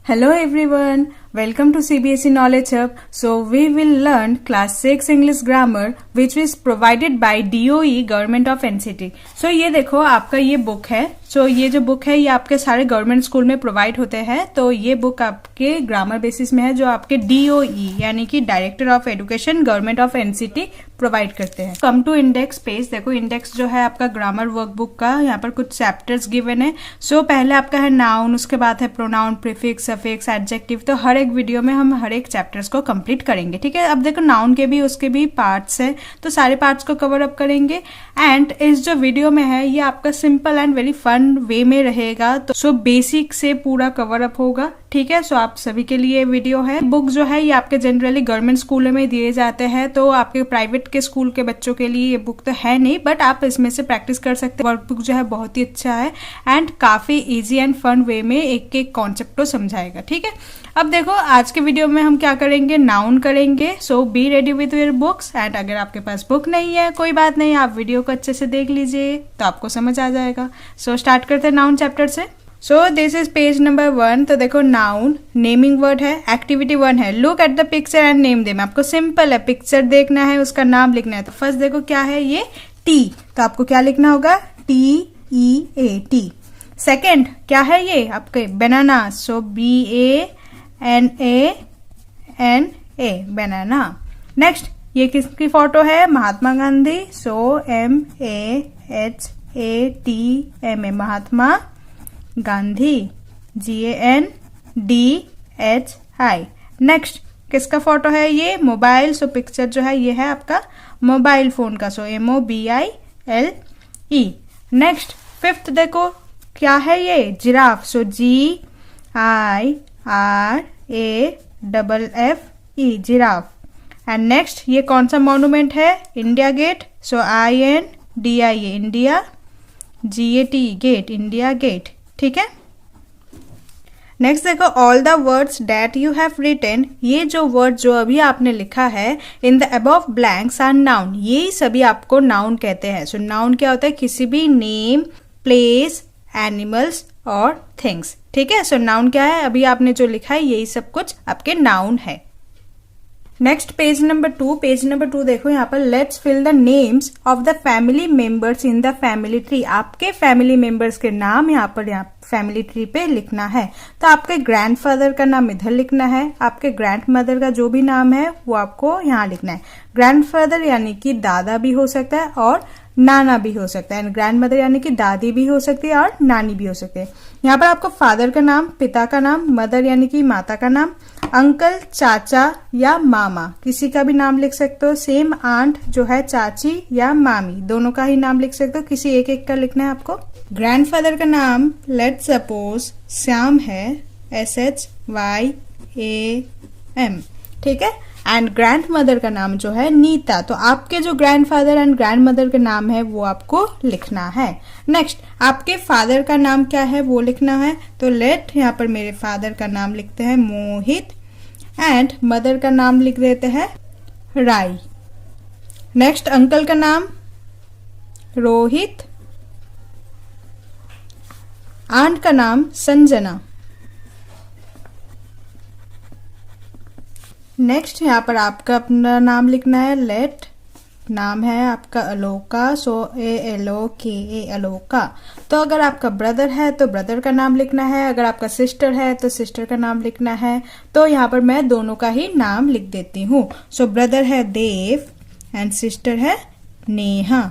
Hello everyone, welcome to CBSE Knowledge Hub. So we will learn class 6 English grammar which is provided by DOE Government of NCT. So ये देखो आपका ये book है. So ये जो book है ये आपके सारे गवर्नमेंट स्कूल में प्रोवाइड होते हैं. तो ये बुक आपके ग्रामर बेसिस में है जो आपके DOE यानी कि director of education government of NCT provide करते हैं. Come to index page. देखो इंडेक्स जो है आपका ग्रामर वर्कबुक का, यहाँ पर कुछ चैप्टर्स गिवन है. सो पहले आपका है नाउन, उसके बाद है प्रोनाउन, प्रीफिक्स, सफिक्स, एडजेक्टिव. तो हर एक वीडियो में हम हर एक चैप्टर्स को कंप्लीट करेंगे. ठीक है. अब देखो नाउन के भी उसके भी पार्ट्स है, तो सारे पार्ट्स को कवर अप करेंगे. एंड इस जो वीडियो में है ये आपका simple and very fun way में रहेगा. तो सो बेसिक से पूरा कवर अप होगा. ठीक है. सो आप सभी के लिए वीडियो है. बुक जो है ये आपके जनरली गवर्नमेंट स्कूलों में दिए जाते हैं, तो आपके प्राइवेट के स्कूल के बच्चों के लिए ये बुक तो है नहीं, बट आप इसमें से प्रैक्टिस कर सकते हैं. वर्कबुक जो है बहुत ही अच्छा है एंड काफी इजी एंड फन वे में एक एक कॉन्सेप्ट को समझाएगा. ठीक है. अब देखो आज के वीडियो में हम क्या करेंगे, नाउन करेंगे. So be ready with your books. And अगर आपके पास बुक नहीं है कोई बात नहीं, आप वीडियो को अच्छे से देख लीजिए तो आपको समझ आ जाएगा. सो स्टार्ट करते हैं नाउन चैप्टर से. सो दिस इज पेज नंबर 1. तो देखो नाउन नेमिंग वर्ड है, एक्टिविटी 1 है. Look at the picture and name them. आपको सिंपल है, पिक्चर देखना है, उसका नाम लिखना है. तो फर्स्ट देखो क्या है ये टी, तो आपको क्या लिखना होगा, TEA टी. सेकेंड क्या है ये आपके बनाना, सो BANANA बनाना. नेक्स्ट ये किसकी फोटो है, महात्मा गांधी, सो MAHATMA Mahatma Gandhi, GANDHI. Next किसका फोटो है, ये मोबाइल. सो पिक्चर जो है ये है आपका मोबाइल फोन का, सो MOBILE. नेक्स्ट फिफ्थ देखो क्या है ये, giraffe, so GIRAFFE giraffe. And next ये कौन सा मॉन्यूमेंट है, India gate, so INDIA India, GAT gate, India gate. ठीक है. नेक्स्ट देखो all the words that you have written. ये जो वर्ड जो अभी आपने लिखा है in the above blanks are noun. ये सभी आपको नाउन कहते हैं. सो नाउन क्या होता है, किसी भी नेम, प्लेस, एनिमल्स और थिंग्स. ठीक है. सो नाउन क्या है, अभी आपने जो लिखा है यही सब कुछ आपके नाउन है. Next page number 2. Page number 2 देखो यहाँ पर let's fill the names of the family members in the family tree. आपके फैमिली मेंबर्स के नाम यहाँ पर फैमिली ट्री पे लिखना है. तो आपके ग्रैंडफादर का नाम इधर लिखना है, आपके ग्रैंड मदर का जो भी नाम है वो आपको यहाँ लिखना है. ग्रैंडफादर यानी कि दादा भी हो सकता है और नाना भी हो सकता है, एंड ग्रैंड मदर यानी कि दादी भी हो सकती है और नानी भी हो सकती है. यहाँ पर आपको फादर का नाम, पिता का नाम, मदर यानी कि माता का नाम, अंकल, चाचा या मामा किसी का भी नाम लिख सकते हो. सेम आंट जो है चाची या मामी, दोनों का ही नाम लिख सकते हो. किसी एक एक का लिखना है आपको. ग्रैंडफादर का नाम लेट सपोज श्याम है, SHYAM. ठीक है. एंड ग्रैंड मदर का नाम जो है नीता. तो आपके जो ग्रैंडफादर एंड ग्रैंड मदर का नाम है वो आपको लिखना है. नेक्स्ट आपके फादर का नाम क्या है वो लिखना है. तो लेट यहाँ पर मेरे फादर का नाम लिखते हैं मोहित एंड मदर का नाम लिख देते हैं राई. नेक्स्ट अंकल का नाम रोहित, आंट का नाम संजना. एनेक्स्ट यहाँ पर आपका अपना नाम लिखना है. लेट नाम है आपका अलोका, सो ALOKA अलोका. तो अगर आपका ब्रदर है तो ब्रदर का नाम लिखना है, अगर आपका सिस्टर है तो सिस्टर का नाम लिखना है. तो यहाँ पर मैं दोनों का ही नाम लिख देती हूँ. सो ब्रदर है देव एंड सिस्टर है नेहा.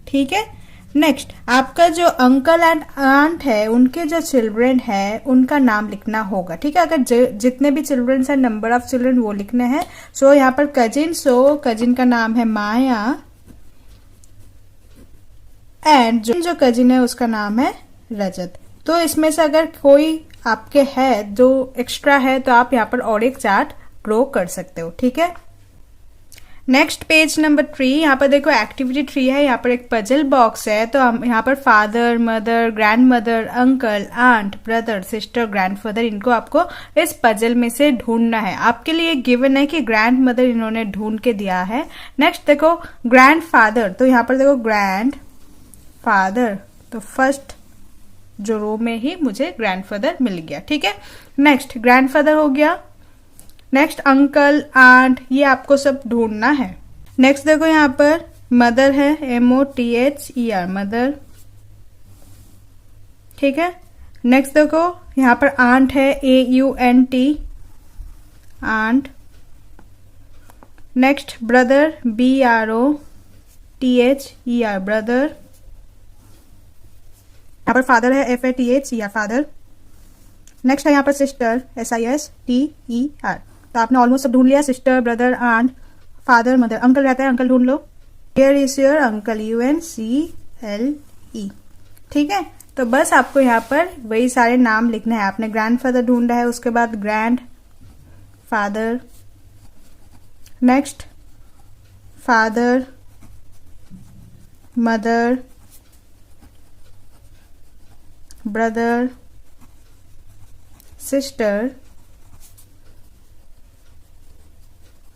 ठीक है. नेक्स्ट आपका जो अंकल एंड आंट है उनके जो चिल्ड्रन है उनका नाम लिखना होगा. ठीक है. अगर जितने भी चिल्ड्रन है, नंबर ऑफ चिल्ड्रन वो लिखने हैं. सो यहाँ पर कजिन, सो कजिन का नाम है माया एंड जो कजिन है उसका नाम है रजत. तो इसमें से अगर कोई आपके है जो एक्स्ट्रा है तो आप यहाँ पर और एक चार्ट ड्रॉ कर सकते हो. ठीक है. Next page number 3. यहाँ पर देखो एक्टिविटी 3 है. यहाँ पर एक पजल बॉक्स है. तो हम यहाँ पर father, mother, grandmother, uncle, aunt, brother, sister, grandfather, इनको आपको इस पजल में से ढूंढना है. आपके लिए गिवन है कि ग्रैंड मदर इन्होंने ढूंढ के दिया है. नेक्स्ट देखो ग्रैंड फादर. तो यहाँ पर देखो ग्रैंड फादर, तो फर्स्ट जो रो में ही मुझे ग्रैंडफादर मिल गया। ठीक है, नेक्स्ट ग्रैंडफादर हो गया। नेक्स्ट अंकल, आंट, ये आपको सब ढूंढना है। नेक्स्ट देखो यहाँ पर मदर है, MOTHER मदर। ठीक है, नेक्स्ट देखो यहाँ पर आंट है, AUNT aunt. Next brother, BROTHER brother. यहाँ पर फादर है, FATHER फादर। नेक्स्ट है यहाँ पर सिस्टर, SISTER। तो आपने ऑलमोस्ट सब ढूंढ लिया, sister, brother, aunt, father, mother. Uncle रहता है, अंकल ढूंढ लो। Here is your uncle, UNCLE। ठीक है, तो बस आपको यहाँ पर वही सारे नाम लिखना है। आपने ग्रैंडफादर ढूंढा है, उसके बाद grandfather, next father, mother, brother, sister,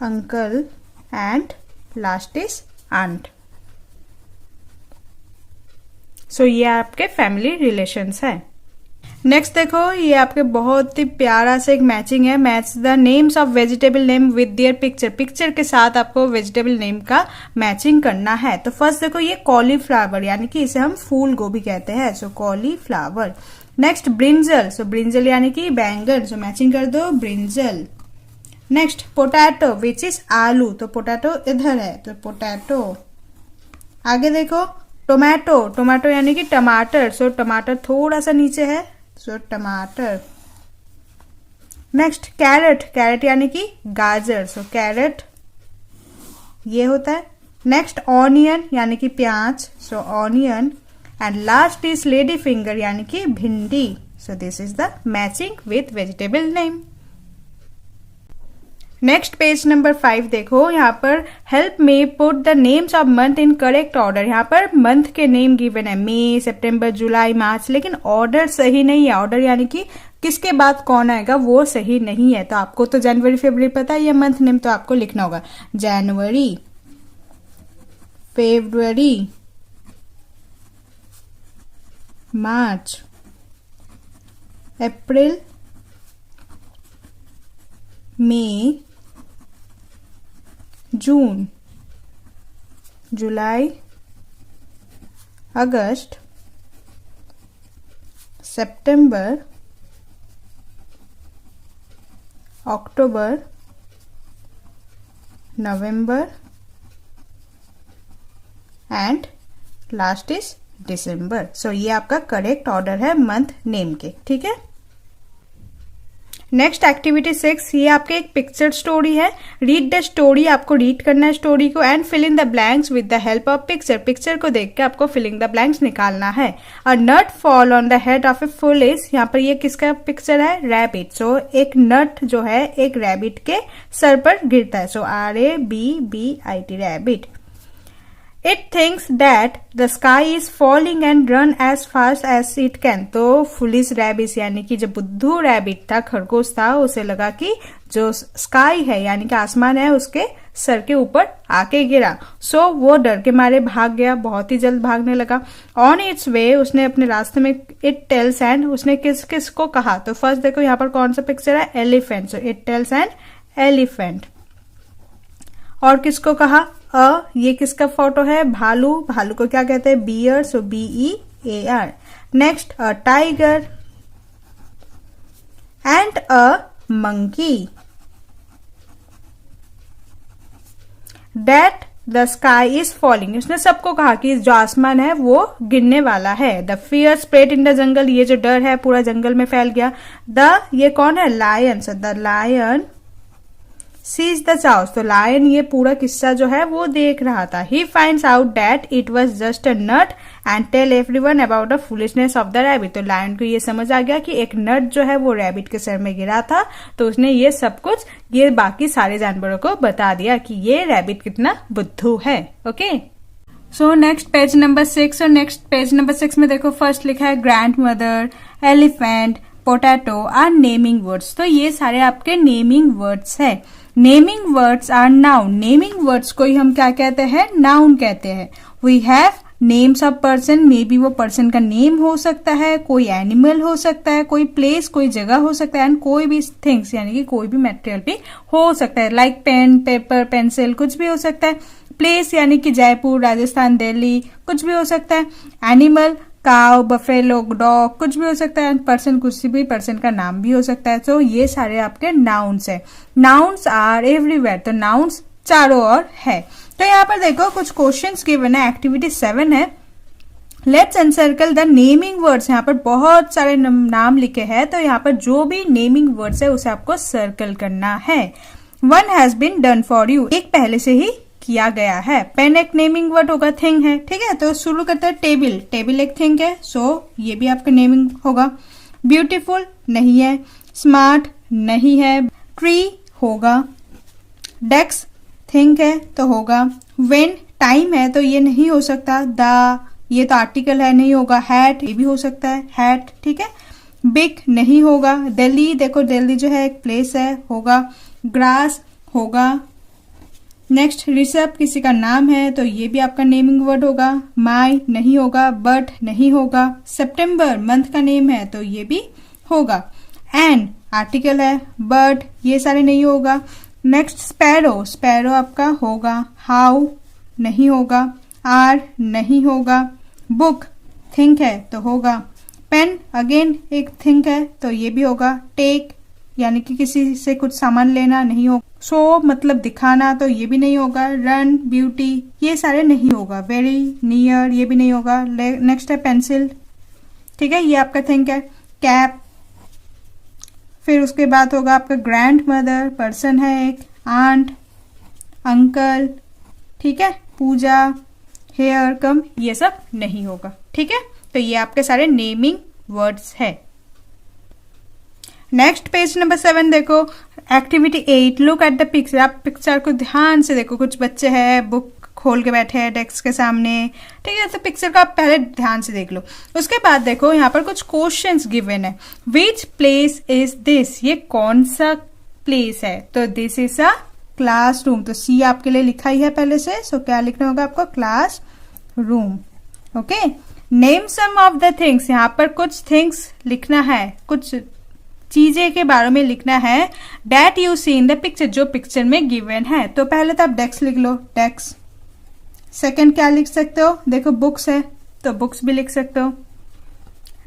uncle and last is aunt. So ये आपके फैमिली रिलेशंस है। नेक्स्ट देखो, ये आपके बहुत ही प्यारा सा एक मैचिंग है। Match the names of vegetable name with their picture. Picture के साथ आपको वेजिटेबल नेम का मैचिंग करना है। तो फर्स्ट देखो, ये कॉलीफ्लावर, यानी कि इसे हम फूल गोभी कहते हैं, सो कॉलीफ्लावर। नेक्स्ट ब्रिंजल, सो ब्रिंजल यानी कि बैंगन, सो मैचिंग कर दो brinjal. Next potato which is आलू, तो पोटैटो इधर है, तो पोटैटो। आगे देखो टोमेटो, टोमेटो यानी कि टमाटर, सो टमाटर थोड़ा सा नीचे है, सो टमाटर। नेक्स्ट कैरेट, कैरेट यानी कि गाजर, सो कैरेट ये होता है। नेक्स्ट ऑनियन यानी कि प्याज, so onion. And last is lady finger यानी कि भिंडी, so this is the matching with vegetable name. Next page number 5 देखो, यहाँ पर help me put the names of month in correct order. यहाँ पर मंथ के नेम गिवन है, मई, सितंबर, जुलाई, मार्च, लेकिन ऑर्डर सही नहीं है। ऑर्डर यानी कि किसके बाद कौन आएगा वो सही नहीं है। तो आपको तो जनवरी फरवरी पता है, ये मंथ नेम तो आपको लिखना होगा जनवरी, फरवरी, मार्च, अप्रैल, मई, जून, जुलाई, अगस्त, सितंबर, अक्टूबर, नवंबर एंड लास्ट इज दिसंबर। सो ये आपका करेक्ट ऑर्डर है मंथ नेम के। ठीक है, नेक्स्ट एक्टिविटी 6, ये आपके एक पिक्चर स्टोरी है। रीड द स्टोरी, आपको रीड करना है स्टोरी को, and fill in the blanks with the help of picture. Picture को देख के आपको फिल इन द ब्लैंक्स निकालना है। A nut fall on the head of a foolish, यहाँ पर ये किसका पिक्चर है, रैबिट। सो एक नट जो है एक रैबिट के सर पर गिरता है, सो RABBIT rabbit. It thinks that the sky is falling and run as fast as it can। तो फुलिश रैबिट यानी कि जो बुद्धू रैबिट था, खरगोश था, उसे लगा कि जो स्काई है यानी कि आसमान है उसके सर के ऊपर आके गिरा। सो वो डर के मारे भाग गया, बहुत ही जल्द भागने लगा। ऑन इट्स वे, उसने अपने रास्ते में इट टेल्स एंड, उसने किस किस को कहा। तो फर्स्ट देखो यहाँ पर कौन सा पिक्चर है, elephant, so it tells and elephant. और किसको कहा, ये किसका फोटो है, भालू, भालू को क्या कहते हैं, bear, so BEAR। Next a tiger and a monkey. That the sky is falling, उसने सबको कहा कि जो आसमान है वो गिरने वाला है। The fear spread in the jungle, ये जो डर है पूरा जंगल में फैल गया। ये कौन है, lion, so the lion sees the chaos, तो लायन ये पूरा किस्सा जो है वो देख रहा था। He finds out that it was just a nut and tell everyone about the foolishness of the rabbit. तो लायन को ये समझ आ गया कि एक नट जो है वो रैबिट के सर में गिरा था, तो उसने ये सब कुछ ये बाकी सारे जानवरों को बता दिया कि ये रैबिट कितना बुद्धू है। Okay, so next page number 6, और नेक्स्ट पेज नंबर 6 में देखो फर्स्ट लिखा है grandmother, elephant, potato are naming words. तो ये सारे आपके नेमिंग वर्ड्स है। Naming words are noun, naming words को ही हम क्या कहते हैं, नाउन कहते हैं। We have names of person, may be वो पर्सन का नेम हो सकता है, कोई एनिमल हो सकता है, कोई प्लेस, कोई जगह हो सकता है, एंड कोई भी थिंग्स यानी कि कोई भी मटेरियल भी हो सकता है, लाइक पेन, पेपर, पेंसिल, कुछ भी हो सकता है। प्लेस यानी कि जयपुर, राजस्थान, दिल्ली, कुछ भी हो सकता है। एनिमल, काउ, बफेलो, डॉग, कुछ भी हो सकता है। पर्सन, कुछ भी पर्सन का नाम भी हो सकता है। तो ये सारे आपके नाउन्स है। नाउन्स आर एवरीवेयर, तो नाउन्स चारों ओर है। तो यहाँ पर देखो कुछ क्वेश्चंस गिवन है। एक्टिविटी 7 है, let's encircle the naming words. यहाँ पर बहुत सारे नाम लिखे हैं, तो यहाँ पर जो भी नेमिंग वर्ड्स है उसे आपको सर्कल करना है। One has been done for you, एक पहले से ही किया गया है। पेन एक नेमिंग वर्ड होगा, थिंग है, ठीक है। तो शुरू करते हैं टेबल, टेबल एक थिंग है, सो ये भी आपका नेमिंग होगा। ब्यूटीफुल नहीं है, स्मार्ट नहीं है, ट्री होगा, डेस्क थिंक है तो होगा। वेन टाइम है तो ये नहीं हो सकता। द ये तो आर्टिकल है, नहीं होगा। हैट ये भी हो सकता है, हैट, ठीक है। बिग नहीं होगा। दिल्ली, देखो दिल्ली जो है एक प्लेस है, होगा। ग्रास होगा। नेक्स्ट ऋषभ किसी का नाम है तो ये भी आपका नेमिंग वर्ड होगा। माई नहीं होगा। बट नहीं होगा। सितंबर मंथ का नेम है तो ये भी होगा। एंड आर्टिकल है। बट ये सारे नहीं होगा। नेक्स्ट स्पैरो, स्पैरो आपका होगा। हाउ नहीं होगा। आर नहीं होगा। बुक थिंक है तो होगा। पेन अगेन एक थिंक है तो ये भी होगा। टेक यानी कि किसी से कुछ सामान लेना नहीं होगा। शो मतलब दिखाना तो ये भी नहीं होगा। रन, ब्यूटी ये सारे नहीं होगा। वेरी, नियर ये भी नहीं होगा। नेक्स्ट है पेंसिल, ठीक है, ये आपका थिंक है। कैप, फिर उसके बाद होगा आपका ग्रैंड मदर, पर्सन है एक। आंट, अंकल, ठीक है। पूजा, हेयर, कम ये सब नहीं होगा, ठीक है। तो ये आपके सारे नेमिंग वर्ड्स है। नेक्स्ट पेज नंबर 7 देखो, activity 8, look at the picture. आप पिक्चर को ध्यान से देखो। कुछ बच्चे हैं, बुक खोल के बैठे हैं डेस्क के सामने, ठीक है। तो पिक्चर को आप पहले ध्यान से देख लो। उसके बाद देखो यहाँ पर कुछ क्वेश्चंस गिवन है। विच प्लेस इज दिस, ये कौन सा प्लेस है? तो दिस इज अ क्लासरूम। तो सी आपके लिए लिखा ही है पहले से, सो क्या लिखना होगा आपको? Classroom, okay. Name some of the things, यहाँ पर कुछ थिंग्स लिखना है, कुछ चीजें के बारे में लिखना है। That you see in the picture, जो पिक्चर में गिवन है। तो पहले तो आप डेस्क लिख लो, डेस्क। सेकंड क्या लिख सकते हो? देखो बुक्स है तो बुक्स भी लिख सकते हो।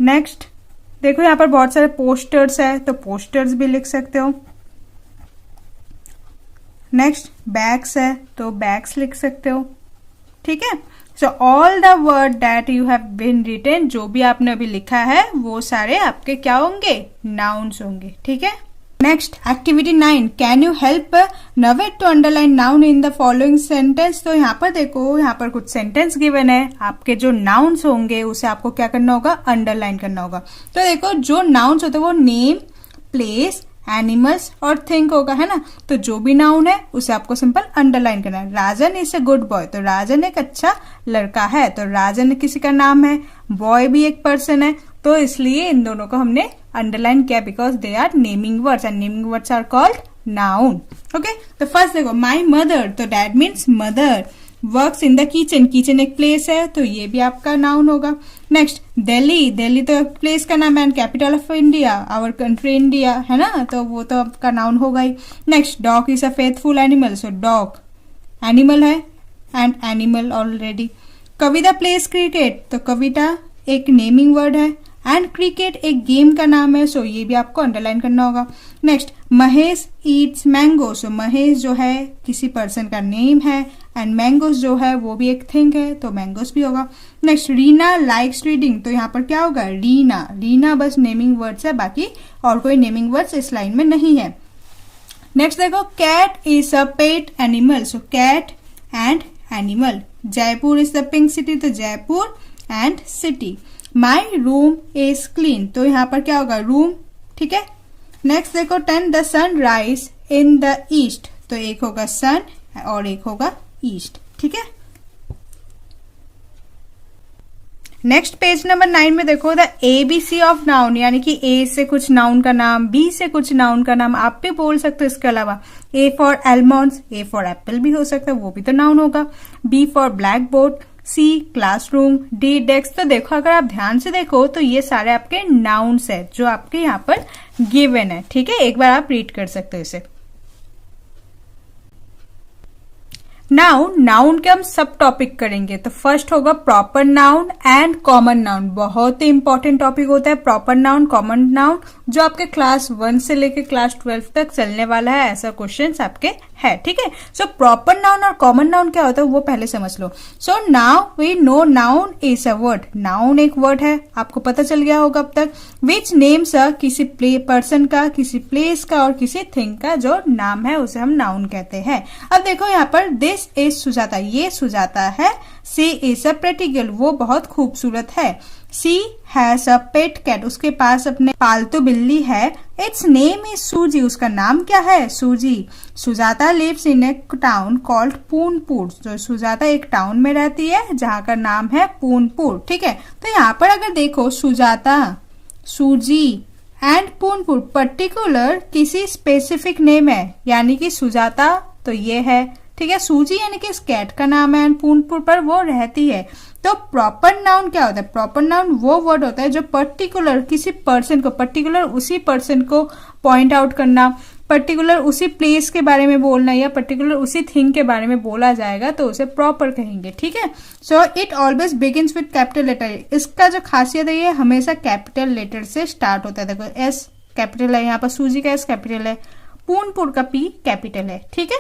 नेक्स्ट देखो यहाँ पर बहुत सारे पोस्टर्स है तो पोस्टर्स भी लिख सकते हो। नेक्स्ट बैग्स है तो बैग्स लिख सकते हो, ठीक है। So all the word that you have been written, जो भी आपने अभी लिखा है वो सारे आपके क्या होंगे? नाउन्स होंगे, ठीक है। Next activity 9, can you help नवेट to underline noun in the following sentence. तो यहाँ पर देखो, यहाँ पर कुछ सेंटेंस गिवन है। आपके जो नाउन्स होंगे उसे आपको क्या करना होगा? अंडरलाइन करना होगा। तो देखो जो नाउन्स होते हैं वो नेम, प्लेस, एनिमल्स और थिंक होगा, है ना। तो जो भी नाउन है उसे आपको सिंपल अंडरलाइन करना है। राजन इज अ गुड बॉय, तो राजन एक अच्छा लड़का है। तो राजन किसी का नाम है, बॉय भी एक पर्सन है, तो इसलिए इन दोनों को हमने अंडरलाइन किया because they are naming words and naming words are called noun, okay. तो फर्स्ट देखो माई मदर, तो that means mother. Works in the kitchen, kitchen एक प्लेस है तो ये भी आपका नाउन होगा। नेक्स्ट दिल्ली, दिल्ली तो प्लेस का नाम है and capital of India, our country India, है ना, तो वो तो आपका नाउन होगा ही। Next dog is a faithful animal, so dog animal है and animal already. Kavita place cricket, तो कविता एक नेमिंग वर्ड है एंड क्रिकेट एक गेम का नाम है, सो ये भी आपको अंडरलाइन करना होगा। नेक्स्ट महेश ईट्स मैंगो, सो महेश जो है किसी पर्सन का नेम है एंड मैंगोस जो है वो भी एक थिंग है तो मैंगोस भी होगा। नेक्स्ट रीना लाइक्स रीडिंग, तो यहाँ पर क्या होगा? रीना, रीना बस नेमिंग वर्ड्स है, बाकी और कोई नेमिंग वर्ड्स इस लाइन में नहीं है। नेक्स्ट देखो cat is a pet animal, so cat and animal. Jaipur is the pink city, तो Jaipur and city. My room is clean, तो यहाँ पर क्या होगा? रूम, ठीक है। नेक्स्ट देखो 10 the sun rise in the east, तो एक होगा सन और एक होगा ईस्ट, ठीक है। नेक्स्ट पेज नंबर 9 में देखो द ABC ऑफ नाउन, यानी कि A से कुछ नाउन का नाम, B से कुछ नाउन का नाम आप भी बोल सकते हो। इसके अलावा A for almonds, A for Apple भी हो सकता है, वो भी तो नाउन होगा। B for blackboard, C classroom, D desk. तो देखो अगर आप ध्यान से देखो तो ये सारे आपके नाउन्स है जो आपके यहाँ पर गिवन है, ठीक है। एक बार आप रीड कर सकते हो इसे। नाउन के हम सब टॉपिक करेंगे। तो फर्स्ट होगा proper noun and common noun. बहुत ही इंपॉर्टेंट टॉपिक होता है प्रॉपर नाउन, कॉमन नाउन, जो आपके क्लास 1 से लेके क्लास 12 तक चलने वाला है। ऐसा क्वेश्चंस आपके है, ठीक है। सो प्रॉपर नाउन और कॉमन नाउन क्या होता है वो पहले समझ लो। So now we know noun is a word. Noun एक वर्ड है, आपको पता चल गया होगा अब तक। विच नेम्स किसी पर्सन का, किसी प्लेस का और किसी थिंग का जो नाम है उसे हम नाउन कहते हैं। अब देखो यहाँ पर दिस इज सुजाता, ये सुजाता है। सी इज अ प्रेटी गर्ल, वो बहुत खूबसूरत है। सी हैज अ पेट कैट, उसके पास अपने पालतू बिल्ली है। इट्स नेम इज सूजी, उसका नाम क्या है? Suji. Sujata lives in a town called Poonpur, जो सुजाता एक टाउन में रहती है जहाँ का नाम है पूनपुर, ठीक है। तो यहाँ पर अगर देखो सुजाता, सूजी एंड पूनपुर, पर्टिकुलर किसी स्पेसिफिक नेम है, यानी कि सुजाता तो ये है, ठीक है। सूजी यानी कि इस कैट का नाम है एंड पूनपुर पर वो रहती है। तो प्रॉपर नाउन क्या होता है? प्रॉपर नाउन वो वर्ड होता है जो पर्टिकुलर किसी पर्सन को, पर्टिकुलर उसी पर्सन को पॉइंट आउट करना, पर्टिकुलर उसी प्लेस के बारे में बोलना या पर्टिकुलर उसी थिंग के बारे में बोला जाएगा तो उसे प्रॉपर कहेंगे, ठीक है। So it always begins with capital letter. इसका जो खासियत है ये हमेशा कैपिटल लेटर से स्टार्ट होता है। देखो एस कैपिटल है, यहाँ पर सूजी का एस कैपिटल है, पूनपुर का पी कैपिटल है, ठीक है।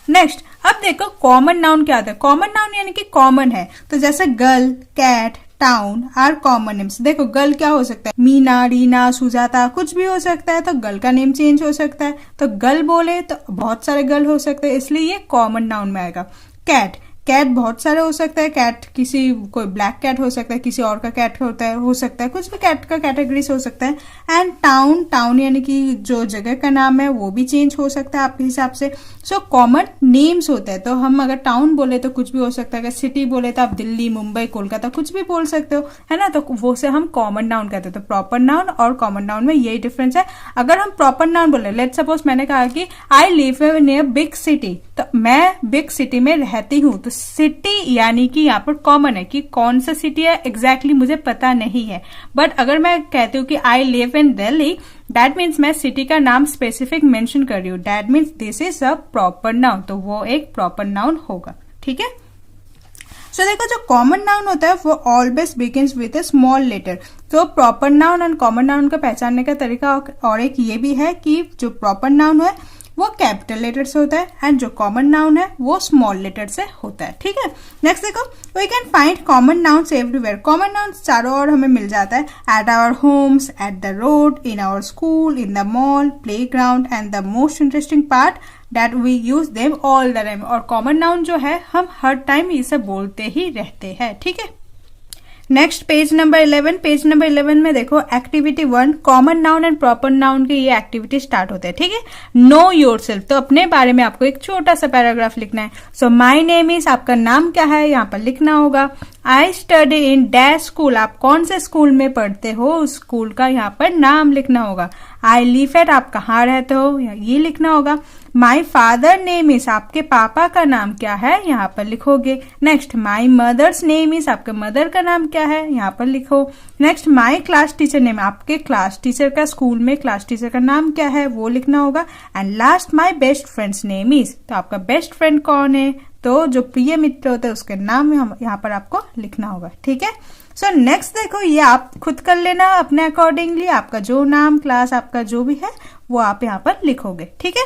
नेक्स्ट अब देखो कॉमन नाउन क्या होता है। कॉमन नाउन यानी कि कॉमन है। तो जैसे girl, cat, town are common names. देखो गर्ल क्या हो सकता है? मीना, रीना, सुजाता, कुछ भी हो सकता है। तो गर्ल का नेम चेंज हो सकता है। तो गर्ल बोले तो बहुत सारे गर्ल हो सकते हैं, इसलिए ये कॉमन नाउन में आएगा। कैट, कैट बहुत सारे हो सकता है। कैट किसी, कोई ब्लैक कैट हो सकता है, किसी और का कैट होता है, हो सकता है, कुछ भी कैट का कैटेगरी से हो सकता है। एंड टाउन, टाउन यानी कि जो जगह का नाम है वो भी चेंज हो सकता है आपके हिसाब से। सो कॉमन नेम्स होते हैं। तो हम अगर टाउन बोले तो कुछ भी हो सकता है, अगर सिटी बोले तो आप दिल्ली, मुंबई, कोलकाता कुछ भी बोल सकते हो, है ना। तो वो से हम कॉमन नाउन कहते हैं। तो प्रॉपर नाउन और कॉमन नाउन में यही डिफरेंस है। अगर हम प्रॉपर नाउन बोले, लेट सपोज मैंने कहा कि I live near big city, तो मैं बिग सिटी में रहती हूँ। तो सिटी यानी कि यहाँ पर कॉमन है कि कौन सा सिटी है एग्जैक्टली मुझे पता नहीं है। बट अगर मैं कहती हूँ कि I live in Delhi, that means मैं सिटी का नाम स्पेसिफिक मेंशन कर रही हूँ। That means this is a proper noun. तो वो एक प्रॉपर नाउन होगा, ठीक है। सो देखो जो कॉमन नाउन होता है वो always begins with a small letter. तो proper noun and common noun का पहचानने का तरीका और एक ये भी है कि जो प्रॉपर नाउन है वो कैपिटल लेटर से होता है एंड जो कॉमन नाउन है वो स्मॉल लेटर से होता है, ठीक है। नेक्स्ट देखो, we can find common nouns everywhere. Common nouns चारों ओर हमें मिल जाता है। At our homes, at the road, in our school, in the mall, playground and the most interesting part that we use them all the time. और common noun जो है हम हर टाइम इसे बोलते ही रहते हैं, ठीक है। Next page number 11। Page number 11 में देखो activity 1, common noun and proper noun के ये एक्टिविटी स्टार्ट होते हैं, ठीक है। नो योरसेल्फ, तो अपने बारे में आपको एक छोटा सा पैराग्राफ लिखना है। सो माय नेम इज, आपका नाम क्या है यहाँ पर लिखना होगा। I study in dash school, आप कौन से स्कूल में पढ़ते हो उस स्कूल का यहाँ पर नाम लिखना होगा। आई लिव एट, आप कहाँ रहते हो ये लिखना होगा। माई फादर नेम इज, आपके पापा का नाम क्या है यहाँ पर लिखोगे। Next my mother's name is, आपके मदर का नाम क्या है यहाँ पर लिखो। Next my class teacher name, आपके क्लास टीचर का, स्कूल में क्लास टीचर का नाम क्या है वो लिखना होगा। And last my best friend's name is, तो आपका बेस्ट फ्रेंड कौन है, तो जो प्रिय मित्र होते हैं उसके नाम यहाँ पर आपको लिखना होगा, ठीक है। सो नेक्स्ट देखो, ये आप खुद कर लेना अपने अकॉर्डिंगली। आपका जो नाम, क्लास आपका जो भी है वो आप यहाँ पर लिखोगे, ठीक है।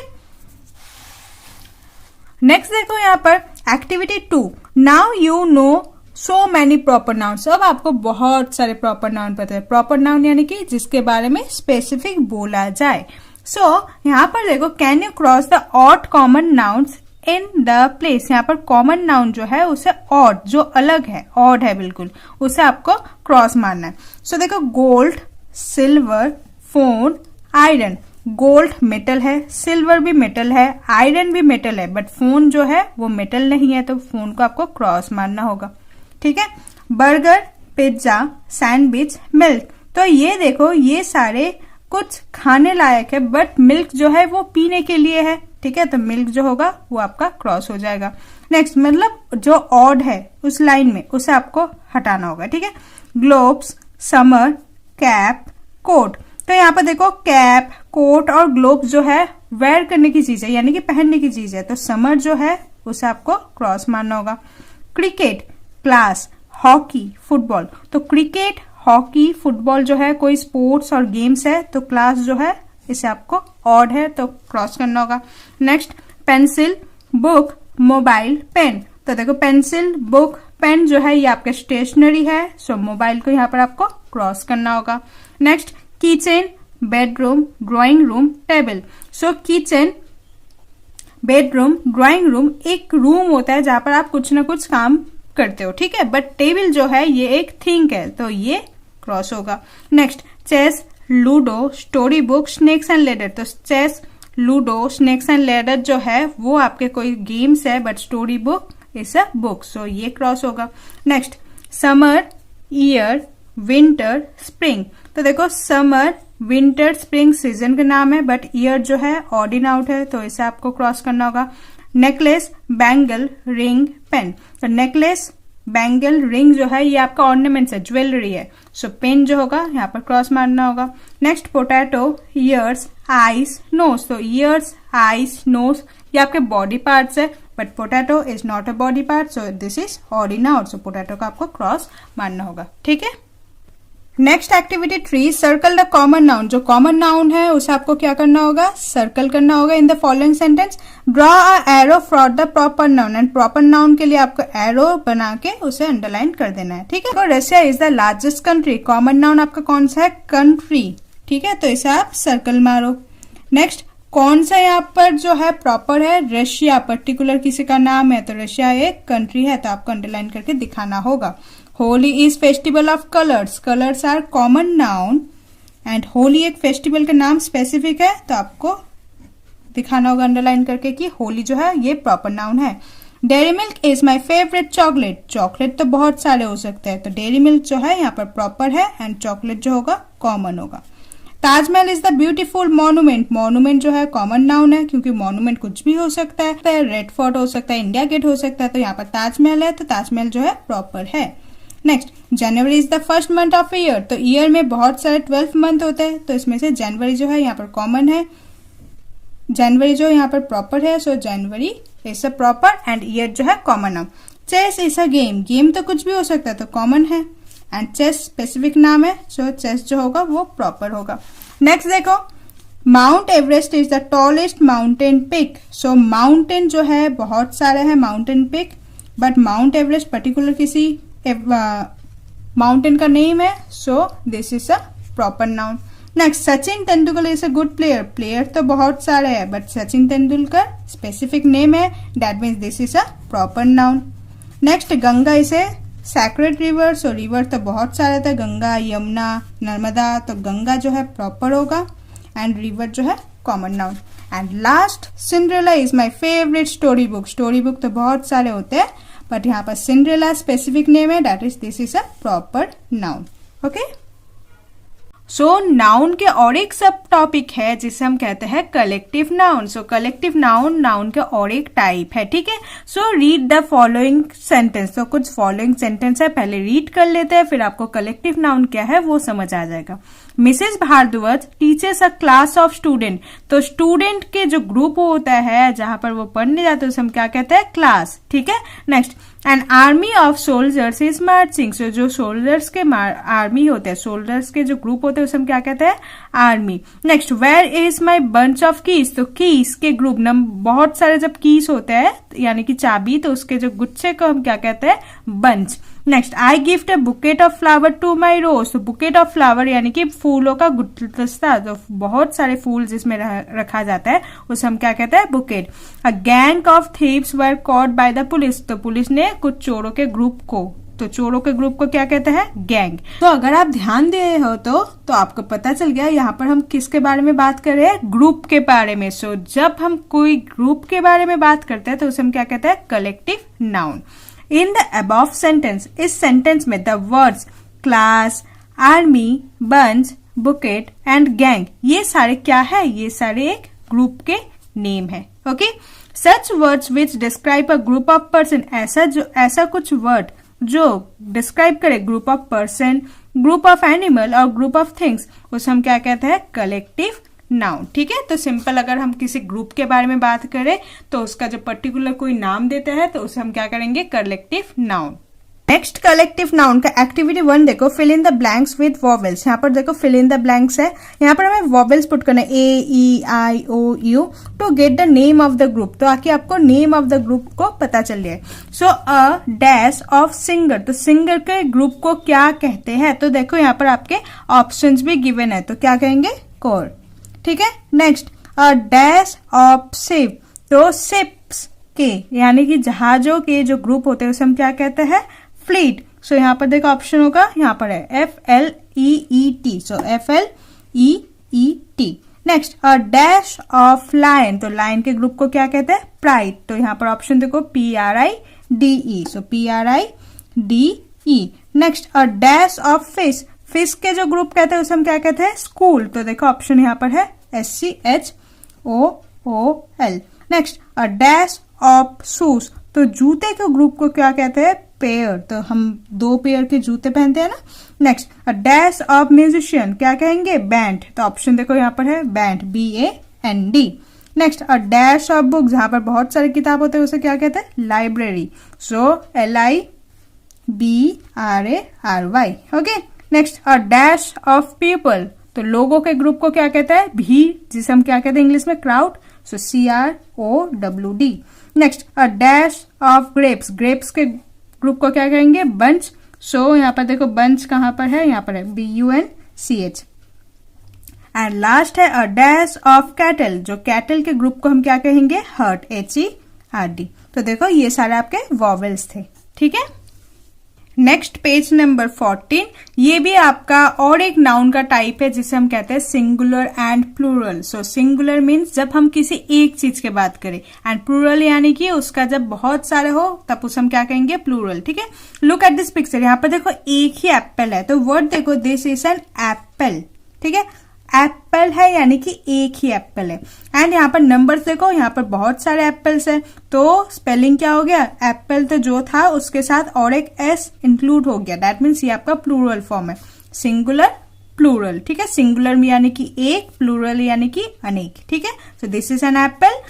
नेक्स्ट देखो यहाँ पर activity 2, now you know so many proper nouns. अब आपको बहुत सारे प्रॉपर नाउन पता है। प्रॉपर नाउन यानी कि जिसके बारे में स्पेसिफिक बोला जाए। सो यहाँ पर देखो, can you cross the odd common nouns in the place. यहाँ पर कॉमन नाउन जो है उसे ऑड, जो अलग है, ऑड है बिल्कुल, उसे आपको क्रॉस मारना है। सो देखो, gold, silver, phone, iron. Gold metal है, सिल्वर भी मेटल है, आयरन भी मेटल है, बट फोन जो है वो मेटल नहीं है, तो फोन को आपको क्रॉस मारना होगा, ठीक है। Burger, pizza, sandwich, milk. तो ये देखो, ये सारे कुछ खाने लायक है बट मिल्क जो है वो पीने के लिए है, ठीक है, तो मिल्क जो होगा वो आपका क्रॉस हो जाएगा। नेक्स्ट मतलब जो ऑड है उस लाइन में उसे आपको हटाना होगा, ठीक है। Gloves, summer, cap, coat. तो यहाँ पर देखो कैप, कोट और ग्लोब्स जो है वेयर करने की चीज है, यानी कि पहनने की चीज है, तो समर जो है उसे आपको क्रॉस मारना होगा। Cricket, class, hockey, football. तो क्रिकेट, हॉकी, फुटबॉल जो है कोई स्पोर्ट्स और गेम्स है, तो क्लास जो है इसे आपको ऑड है तो क्रॉस करना होगा। Next pencil, book, mobile, pen. तो देखो पेंसिल, बुक, पेन जो है ये आपके स्टेशनरी है, सो मोबाइल को यहाँ पर आपको क्रॉस करना होगा। Next kitchen, bedroom, drawing room, table. सो किचन, बेडरूम, ड्राइंग रूम एक रूम होता है जहां पर आप कुछ ना कुछ काम करते हो, ठीक है, बट टेबल जो है ये एक थिंग है, तो ये क्रॉस होगा। Next chess, ludo, story book, snakes and ladder. तो chess, ludo, snakes and ladder जो है वो आपके कोई गेम्स है, but story book is a book, so ये क्रॉस होगा। Next summer, year, winter, spring. तो देखो समर, विंटर, स्प्रिंग सीजन का नाम है, बट ईयर जो है ऑड इन आउट है, तो इसे आपको क्रॉस करना होगा। Necklace, bangle, ring, pen. तो नेकलेस, बैंगल, रिंग जो है ये आपका ऑर्नामेंट्स है, ज्वेलरी है, सो पेन जो होगा यहाँ पर क्रॉस मारना होगा। Next potato, ears, eyes, nose. तो ईयर्स, आईज, नोज ये आपके बॉडी पार्ट्स है, but potato is not a body part, so this is odd in out, so potato का आपको क्रॉस मारना होगा, ठीक है। Next activity 3, circle the common noun. जो कॉमन नाउन है उसे आपको क्या करना होगा, सर्कल करना होगा। In the following sentence draw a arrow for the proper noun, and proper noun के लिए आपको एरो बना के उसे अंडरलाइन कर देना है, ठीक है। तो Russia is the largest country, common noun आपका कौन सा है, कंट्री, ठीक है, तो इसे आप सर्कल मारो। नेक्स्ट कौन सा यहाँ पर जो है प्रॉपर है, रशिया, पर्टिकुलर किसी का नाम है, तो रशिया एक कंट्री है, तो आपको अंडरलाइन करके दिखाना होगा। Holi is festival of colours, colours are common noun, and Holi एक फेस्टिवल का नाम स्पेसिफिक है, तो आपको दिखाना होगा अंडरलाइन करके कि होली जो है ये प्रॉपर नाउन है। Dairy milk is my favourite chocolate, chocolate तो बहुत सारे हो सकते हैं, तो डेयरी मिल्क जो है यहाँ पर प्रॉपर है, एंड चॉकलेट जो होगा कॉमन होगा। Taj Mahal is the beautiful monument, monument जो है कॉमन नाउन है, क्योंकि मॉन्यूमेंट कुछ भी हो सकता है, रेड फोर्ट हो सकता है, इंडिया गेट हो सकता है, तो यहाँ पर ताजमहल है, तो ताजमहल जो है प्रॉपर है। Next January is the first month of year, तो ईयर में बहुत सारे 12 मंथ होते हैं, तो इसमें से जनवरी जो है यहाँ पर कॉमन है, जनवरी जो यहाँ पर प्रॉपर है, so January is a proper, and year जो है common noun. Chess is a game, game तो कुछ भी हो सकता है, तो कॉमन है, एंड चेस स्पेसिफिक नाम है, सो चेस जो होगा वो प्रॉपर होगा। नेक्स्ट देखो Mount Everest is the tallest mountain peak, so mountain जो है बहुत सारे हैं mountain peak, but Mount Everest particular किसी माउंटेन का नेम है, so this is a proper noun. Next Sachin Tendulkar is a good player, player तो बहुत सारे हैं, but Sachin Tendulkar specific name है, that means this is a proper noun. Next Ganga is a sacred river, so river तो बहुत सारे थे, गंगा, यमुना, नर्मदा, तो गंगा जो है प्रॉपर होगा, एंड रिवर जो है common noun. And last Cinderella is my favourite story book, story book तो बहुत सारे होते हैं, बट यहाँ पर सिंड्रेला स्पेसिफिक नेम है, that is this is a proper noun, okay. So noun के और एक सब टॉपिक है जिसे हम कहते हैं कलेक्टिव नाउन। सो कलेक्टिव नाउन नाउन के और एक टाइप है, ठीक है। So read the following sentence, तो कुछ फॉलोइंग सेंटेंस है, पहले रीड कर लेते हैं, फिर आपको कलेक्टिव नाउन क्या है वो समझ आ जाएगा। Mrs Bhardwaj teachers a class of student, तो स्टूडेंट के जो ग्रुप होता है जहां पर वो पढ़ने जाते हैं उसे हम क्या कहते हैं, क्लास, ठीक है। Next an army of soldiers is marching, so जो सोल्जर्स के आर्मी होते हैं, सोल्जर्स के जो ग्रुप होते हैं उसे हम क्या कहते हैं, army. Next where is my bunch of keys, तो कीज के ग्रुप बहुत सारे जब कीज होते हैं यानी कि चाबी, तो उसके जो गुच्छे को हम क्या कहते हैं, bunch. Next I gift a bouquet of flower to my rose, तो बुकेट ऑफ फ्लावर यानी कि फूलों का गुलदस्ता, जो बहुत सारे फूल जिसमें रखा जाता है उसे हम क्या कहते हैं, bouquet. A gang of thieves were caught by the police, तो पुलिस ने कुछ चोरों के ग्रुप को, तो चोरों के ग्रुप को क्या कहते हैं, गैंग। तो अगर आप ध्यान दे हो तो आपको पता चल गया यहाँ पर हम किसके बारे में बात कर रहे हैं, ग्रुप के बारे में। सो जब हम कोई ग्रुप के बारे में बात करते हैं तो उसे हम क्या कहते हैं, collective noun. In the above sentence, इस सेंटेंस में the words class, army, bunch, bouquet and gang, ये सारे क्या है, ये सारे एक ग्रुप के नेम है, okay. Such words which describe a group of person, ऐसा कुछ वर्ड जो डिस्क्राइब करे group of person, group of animal और ग्रुप ऑफ थिंग्स, उसे हम क्या कहते हैं? Collective noun. ठीक है, तो सिंपल अगर हम किसी ग्रुप के बारे में बात करें तो उसका जो पर्टिकुलर कोई नाम देते हैं तो उसे हम क्या करेंगे? Collective noun. Next collective noun का एक्टिविटी 1 देखो, fill in the blanks with vowels. यहाँ पर देखो फिल इन द ब्लैंक्स है, यहाँ पर हमें वॉवेल्स पुट करना है, A E I O U, to get the name of the group. तो आके आपको नेम ऑफ द ग्रुप को पता चल जाए। सो अ डैश ऑफ सिंगर, तो सिंगर के ग्रुप को क्या कहते हैं? तो देखो यहाँ पर आपके ऑप्शंस भी गिवन है, तो क्या कहेंगे? कोर। ठीक है, next a dash of ship, तो शिप्स के यानी कि जहाजों के जो ग्रुप होते हैं उसे हम क्या कहते हैं? फ्लीट। सो यहाँ पर देखो ऑप्शन होगा, यहाँ पर है FLEET, so FLEET। Next a dash of lion, तो लायन के ग्रुप को क्या कहते हैं? प्राइड। तो यहाँ पर ऑप्शन देखो PRIDE, so PRIDE। Next a dash of fish, fish के जो ग्रुप कहते हैं उसे हम क्या कहते हैं? स्कूल। तो देखो ऑप्शन यहाँ पर है SCHOOL। Next a dash of shoes, तो जूते के ग्रुप को क्या कहते हैं? पेयर। तो हम 2 पेयर के जूते पहनते हैं ना। Next a dash of musician, क्या कहेंगे? बैंड। तो ऑप्शन देखो यहाँ पर है band, BAND। Next a dash of book, जहां पर बहुत सारे किताब होते हैं उसे क्या कहते हैं? Library. So LIBRARY। Okay. Next a dash of people, तो लोगों के ग्रुप को क्या कहते हैं? भीड़, जिसे हम क्या कहते हैं इंग्लिश में? Crowd. So CROWD। Next a dash of grapes, grapes के ग्रुप को क्या कहेंगे? बंच। सो यहाँ पर देखो बंच कहां पर है? यहाँ पर है BUNCH। एंड लास्ट है अ डैश ऑफ कैटल, जो कैटल के ग्रुप को हम क्या कहेंगे? Heard, HERD। तो देखो ये सारे आपके वॉवेल्स थे। ठीक है, नेक्स्ट पेज नंबर 14, ये भी आपका और एक नाउन का टाइप है जिसे हम कहते हैं singular and plural. So singular means जब हम किसी एक चीज के बात करें, एंड प्लूरल यानी कि उसका जब बहुत सारे हो तब उसे हम क्या कहेंगे? प्लूरल। ठीक है, लुक एट दिस पिक्चर, यहाँ पर देखो एक ही एप्पल है, तो वर्ड देखो दिस इज एन एप्पल। ठीक है, एप्पल है यानी कि एक ही एप्पल है। एंड यहाँ पर नंबर्स देखो, यहाँ पर बहुत सारे एप्पल्स है, तो स्पेलिंग क्या हो गया? एप्पल तो जो था उसके साथ और एक S इंक्लूड हो गया, दैट मीन्स ये आपका प्लूरल फॉर्म है, सिंगुलर प्लूरल। ठीक है, सिंगुलर यानी कि एक, प्लूरल यानी कि अनेक। ठीक है, so this is an apple.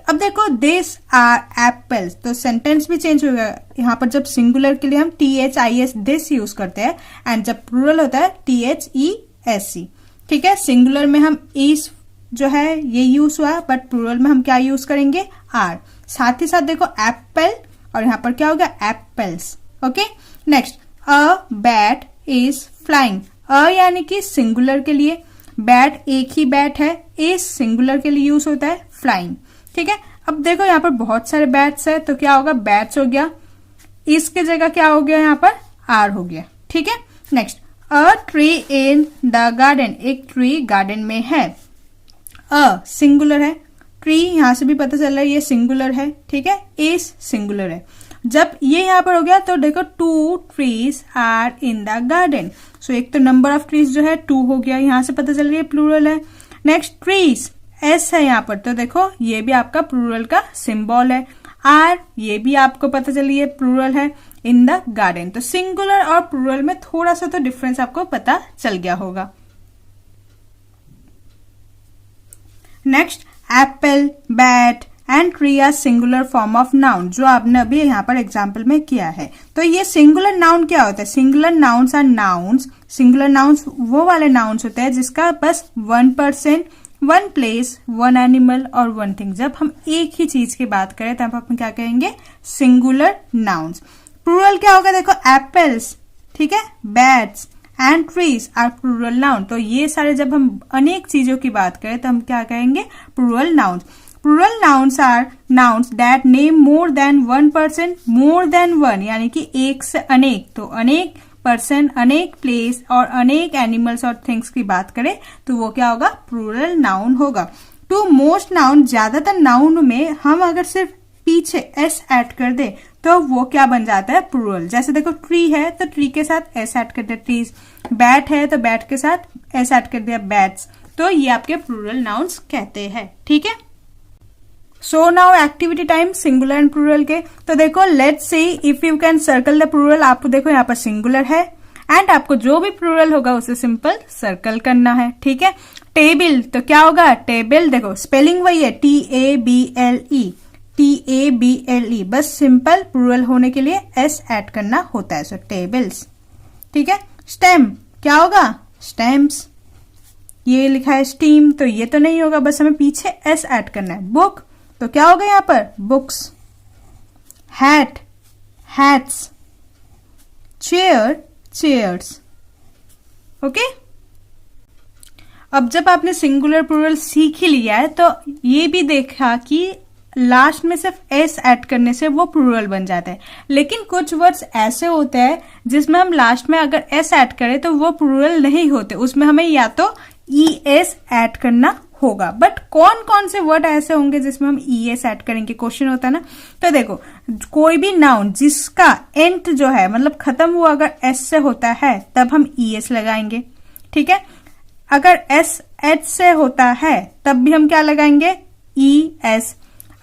अब देखो दिस आर एप्पल्स, तो सेंटेंस भी चेंज हो गया। यहाँ पर जब सिंगुलर के लिए हम THIS दिस यूज करते हैं, एंड जब प्लूरल होता है THESC। ठीक है, सिंगुलर में हम इस जो है ये यूज हुआ, बट प्लूरल में हम क्या यूज करेंगे? आर। साथ ही साथ देखो एप्पल और यहाँ पर क्या होगा? Apples. Okay, next a bat is flying, a यानी कि सिंगुलर के लिए, बैट एक ही बैट है, इज सिंगुलर के लिए यूज होता है, फ्लाइंग। ठीक है, अब देखो यहाँ पर बहुत सारे बैट्स है, तो क्या होगा? बैट्स हो गया, इसके जगह क्या हो गया? यहाँ पर आर हो गया। ठीक है, next a tree in the garden, एक ट्री गार्डन में है, अ सिंगुलर है, ट्री यहां से भी पता चल रहा है ये सिंगुलर है। ठीक है, इज सिंगुलर है। जब ये यहां पर हो गया तो देखो 2 trees are in the garden, so एक तो नंबर ऑफ ट्रीज जो है 2 हो गया, यहां से पता चल रही है प्लूरल है। नेक्स्ट ट्रीज S है यहाँ पर, तो देखो ये भी आपका प्लूरल का सिंबल है। आर, ये भी आपको पता चली है प्लूरल है, इन द गार्डन। तो सिंगुलर और प्लूरल में थोड़ा सा तो डिफरेंस आपको पता चल गया होगा। Next apple, bat and tree are singular form of noun, जो आपने अभी यहाँ पर एग्जाम्पल में किया है। तो ये सिंगुलर नाउन क्या होता है? Singular nouns are nouns, singular nouns वो वाले नाउन्स होते हैं जिसका बस 1 पर्सन, 1 प्लेस, 1 एनिमल और 1 थिंग। जब हम एक ही चीज की बात करें तब हम क्या कहेंगे? Singular nouns. प्लूरल क्या होगा? देखो एप्पल्स, ठीक है, bats and trees are plural noun. तो ये सारे जब हम अनेक चीजों की बात करें तो हम क्या कहेंगे? Plural nouns. Plural nouns are nouns that name more than 1 person, more than 1 यानी कि एक से अनेक। तो अनेक पर्सन, अनेक प्लेस और अनेक एनिमल्स और थिंग्स की बात करें तो वो क्या होगा? प्लूरल नाउन होगा। टू मोस्ट नाउन, ज्यादातर नाउन में हम अगर सिर्फ पीछे s ऐड कर दे तो वो क्या बन जाता है? प्लूरल। जैसे देखो ट्री है तो ट्री के साथ s ऐड कर दिया ट्रीज, बैट है तो बैट के साथ s ऐड कर दिया बैट्स। तो ये आपके प्लूरल नाउन्स कहते हैं। ठीक है, so now activity time singular and plural के। तो देखो let's see if you can circle the plural. आपको देखो यहाँ पर सिंगुलर है एंड आपको जो भी प्लूरल होगा उसे सिंपल सर्कल करना है, ठीक है। टेबल, तो क्या होगा टेबल, देखो स्पेलिंग वही है TABLE, TABLE, बस सिंपल प्लूरल होने के लिए S ऐड करना होता है, सो टेबल्स, ठीक है। स्टेम क्या होगा स्टेम्स, ये लिखा है स्टीम, तो ये तो नहीं होगा, बस हमें पीछे S ऐड करना है। बुक, तो क्या होगा यहां पर books. Hat hats, chair chairs, okay. अब जब आपने सिंगुलर प्लूरल सीख ही लिया है तो ये भी देखा कि लास्ट में सिर्फ एस ऐड करने से वो प्लूरल बन जाता है, लेकिन कुछ वर्ड्स ऐसे होते हैं जिसमें हम लास्ट में अगर एस ऐड करें तो वो प्लूरल नहीं होते, उसमें हमें या तो ES ऐड करना होगा। बट कौन कौन से वर्ड ऐसे होंगे जिसमें हम ES ऐड करेंगे, क्वेश्चन होता है ना। तो देखो कोई भी नाउन जिसका एंड जो है मतलब खत्म हुआ अगर S से होता है तब हम ES लगाएंगे, ठीक है। अगर SH से होता है तब भी हम क्या लगाएंगे ES,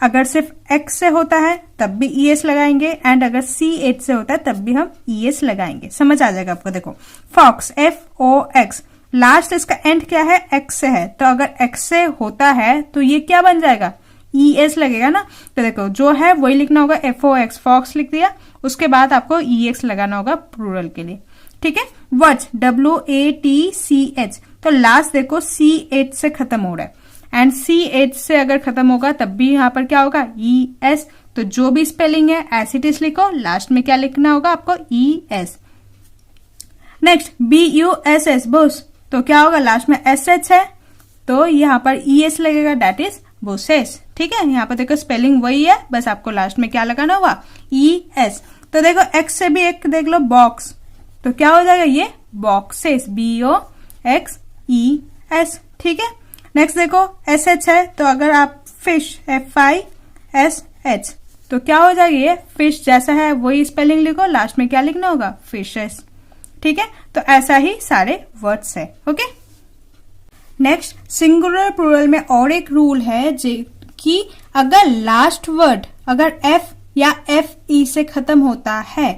अगर सिर्फ X से होता है तब भी ES लगाएंगे एंड अगर CH से होता है तब भी हम ES लगाएंगे, समझ आ जाएगा आपको। देखो फॉक्स FOX, लास्ट इसका एंड क्या है X से है, तो अगर X से होता है तो ये क्या बन जाएगा ES लगेगा ना। तो देखो जो है वही लिखना होगा FOX, फॉक्स लिख दिया, उसके बाद आपको EX लगाना होगा प्लूरल के लिए, ठीक है। वॉच WATCH, तो लास्ट देखो CH से खत्म हो रहा है एंड CH से अगर खत्म होगा तब भी यहाँ पर क्या होगा ES, तो जो भी स्पेलिंग है एज इट इज लिखो, लास्ट में क्या लिखना होगा आपको ES। नेक्स्ट BUSS बुस, तो क्या होगा लास्ट में SH है तो यहाँ पर ES लगेगा, दैट इज बुसेस, ठीक है। यहाँ पर देखो स्पेलिंग वही है, बस आपको लास्ट में क्या लगाना होगा ES। तो देखो X से भी एक देख लो बॉक्स, तो क्या हो जाएगा ये बॉक्सेस, BOXES, ठीक है। नेक्स्ट देखो SH है तो अगर आप फिश FISH, तो क्या हो जाएगा ये फिश जैसा है वही स्पेलिंग लिखो, लास्ट में क्या लिखना होगा फिशेस, ठीक है। तो ऐसा ही सारे वर्ड्स है, ओके। नेक्स्ट सिंगुलर प्लूरल में और एक रूल है कि अगर लास्ट वर्ड अगर F या FE से खत्म होता है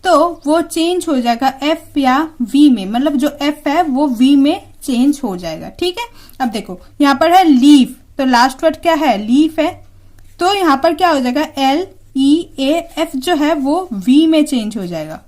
तो वो चेंज हो जाएगा F या V में, मतलब जो F है वो V में चेंज हो जाएगा, ठीक है। अब देखो यहाँ पर है लीफ, तो लास्ट वर्ड क्या है लीफ है, तो यहाँ पर क्या हो जाएगा LEAF जो है वो V में चेंज हो जाएगा,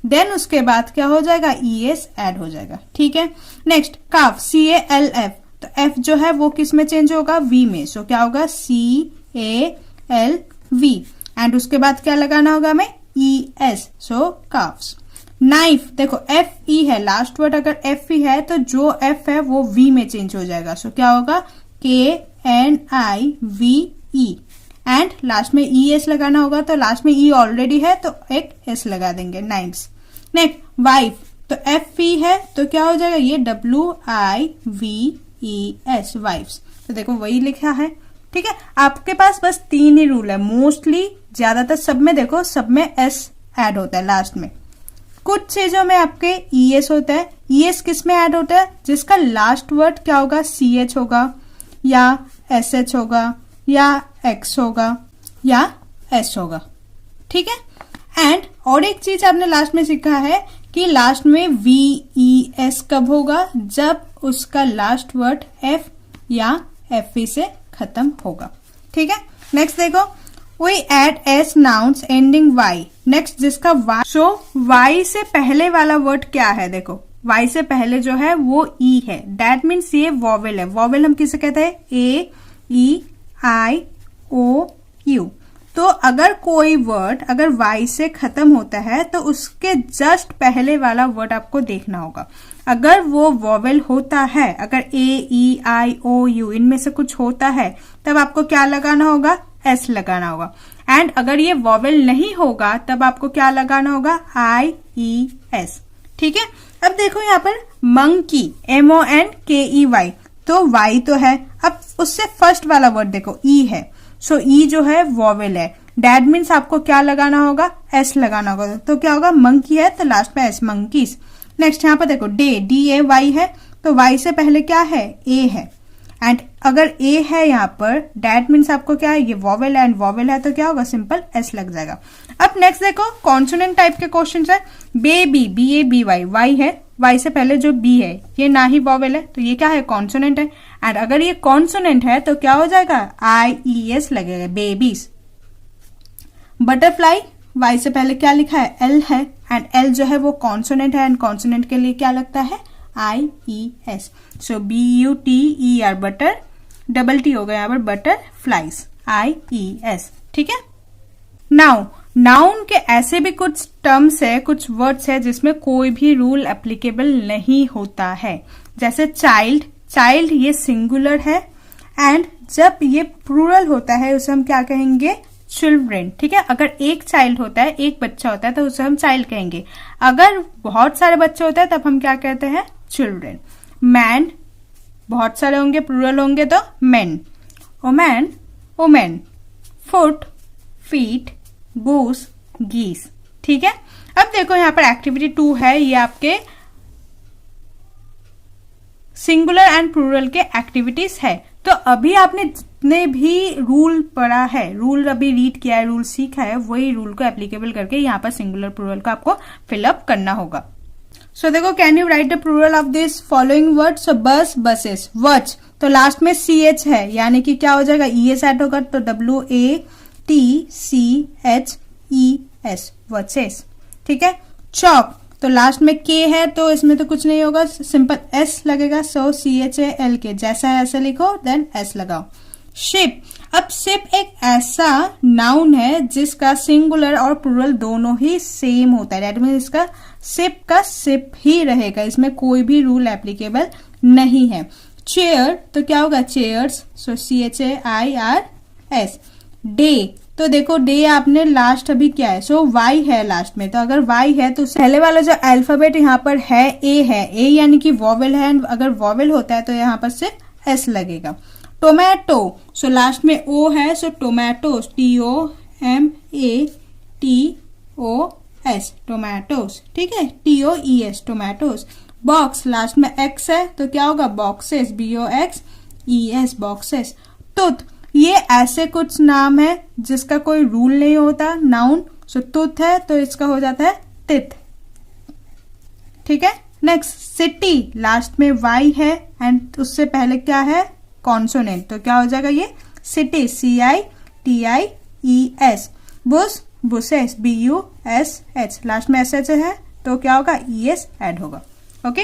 देन उसके बाद क्या हो जाएगा ES ऐड हो जाएगा, ठीक है। नेक्स्ट काफ CALF, तो F जो है वो किस में चेंज होगा V में, सो क्या होगा CALV एंड उसके बाद क्या लगाना होगा हमें ES, सो काफ्स। नाइफ, देखो FE है लास्ट वर्ड, अगर FE है तो जो F है वो V में चेंज हो जाएगा, सो क्या होगा KNIVE एंड लास्ट में ES लगाना होगा, तो लास्ट में E ऑलरेडी है तो एक S लगा देंगे, नाइफ्स। नेक्स्ट वाइफ, तो FE है तो क्या हो जाएगा ये WIVES, वाइफ्स, तो देखो वही लिखा है, ठीक है। आपके पास बस 3 ही रूल है, मोस्टली ज्यादातर सब में देखो सब में S ऐड होता है लास्ट में, कुछ चीजों में आपके ES होता है। ES किस में ऐड होता है जिसका लास्ट वर्ड क्या होगा CH होगा या SH होगा या X होगा या S होगा, ठीक है। एंड और एक चीज आपने लास्ट में सीखा है कि लास्ट में VES कब होगा, जब उसका लास्ट वर्ड F या FE से खत्म होगा, ठीक है। नेक्स्ट देखो We add S nouns ending Y, next जिसका Y, सो Y से पहले वाला वर्ड क्या है, देखो Y से पहले जो है वो E है, दैट मीन्स ये वॉवेल है। वॉवेल हम किसे कहते हैं AEIOU, तो अगर कोई वर्ड अगर Y से खत्म होता है तो उसके जस्ट पहले वाला वर्ड आपको देखना होगा, अगर वो वॉवेल होता है, अगर AEIOU इनमें से कुछ होता है तब आपको क्या लगाना होगा S लगाना होगा, एंड अगर ये वॉवेल नहीं होगा तब आपको क्या लगाना होगा IES, ठीक है। अब देखो यहाँ पर मंकी MONKEY, तो Y तो है, अब उससे फर्स्ट वाला वर्ड देखो E है, सो E जो है वॉवेल है, दैट मीन्स आपको क्या लगाना होगा S लगाना होगा, तो क्या होगा मंकी है तो लास्ट में S, मंकीज। नेक्स्ट यहाँ पर देखो DAY है, तो Y से पहले क्या है A है, एंड अगर ए है यहाँ पर डैट मीन्स आपको क्या है, ये वॉवेल है एंड वॉवेल है तो क्या होगा, सिंपल एस लग जाएगा। अब नेक्स्ट देखो कॉन्सोनेंट टाइप के क्वेश्चन है। Baby, B A B Y, Y है, वाई से पहले जो बी है ये ना ही वॉवेल है तो ये क्या है, कॉन्सोनेंट है। एंड अगर ये कॉन्सोनेंट है तो क्या हो जाएगा, आई ई एस लगेगा, बेबीज। बटरफ्लाई, वाई से पहले क्या लिखा है, एल है एंड एल जो है वो कॉन्सोनेंट है एंड कॉन्सोनेंट के लिए क्या लगता है, I E S. So B U T E R, butter, double T हो गया यहाँ पर butterflies, I E S. ठीक है। नाउ नाउन के ऐसे भी कुछ टर्म्स है, कुछ वर्ड्स है जिसमें कोई भी रूल एप्लीकेबल नहीं होता है। जैसे चाइल्ड, चाइल्ड ये सिंगुलर है एंड जब ये प्लूरल होता है उसे हम क्या कहेंगे, चिल्ड्रेन। ठीक है। अगर एक चाइल्ड होता है, एक बच्चा होता है तो उसे हम चाइल्ड कहेंगे। अगर बहुत सारे बच्चे होते हैं तब हम क्या कहते हैं, चिल्ड्रेन। मैन, बहुत सारे होंगे, प्लूरल होंगे तो men. Woman, women. Foot, feet, goose, geese. ठीक है। अब देखो यहाँ पर एक्टिविटी 2 है, ये आपके सिंगुलर एंड प्लूरल के एक्टिविटीज है। तो अभी आपने जितने भी रूल पढ़ा है, रूल अभी रीड किया है, रूल सीखा है, वही रूल को एप्लीकेबल करके यहाँ पर सिंगुलर प्लूरल को आपको फिलअप करना होगा। सो देखो, can you write the plural of this following word. So bus, buses. वच, तो लास्ट में सी एच है यानी कि क्या हो जाएगा, ई एस ऐड होगा तो W A T C H E S, watches. ठीक है। चॉक, तो लास्ट में के है तो इसमें तो कुछ नहीं होगा, सिंपल एस लगेगा। सो सी एच ए एल के, जैसा है ऐसे लिखो देन एस लगाओ। शिप, अब शिप एक ऐसा नाउन है जिसका सिंगुलर और प्लूरल दोनों ही सेम होता है। दैट मीन इसका शिप का शिप ही रहेगा, इसमें कोई भी रूल एप्लीकेबल नहीं है। चेयर, तो क्या होगा, chairs. So C H A I R S. Day, तो देखो डे आपने लास्ट अभी क्या है, सो वाई है लास्ट में, तो अगर वाई है तो पहले वाला जो अल्फाबेट यहाँ पर है ए है, ए यानी कि वॉवेल है एंड अगर वॉवेल होता है तो यहाँ पर सिर्फ एस लगेगा। टोमेटो, सो लास्ट में ओ है, so tomatoes, T O M A T O S, tomatoes. ठीक है, T O E S, tomatoes. Box, last में एक्स है तो क्या होगा, boxes, B O X E S, boxes. Tooth, ये ऐसे कुछ नाम है जिसका कोई रूल नहीं होता, नाउन। सो टूथ है तो इसका हो जाता है टिथ। ठीक है। नेक्स्ट, सिटी, लास्ट में वाई है एंड उससे पहले क्या है, कॉन्सोनेंट, तो क्या हो जाएगा ये, city, C I T I E S. Bush, bushes, B U S H, लास्ट में एस एच है तो क्या होगा, ई एस एड होगा। ओके।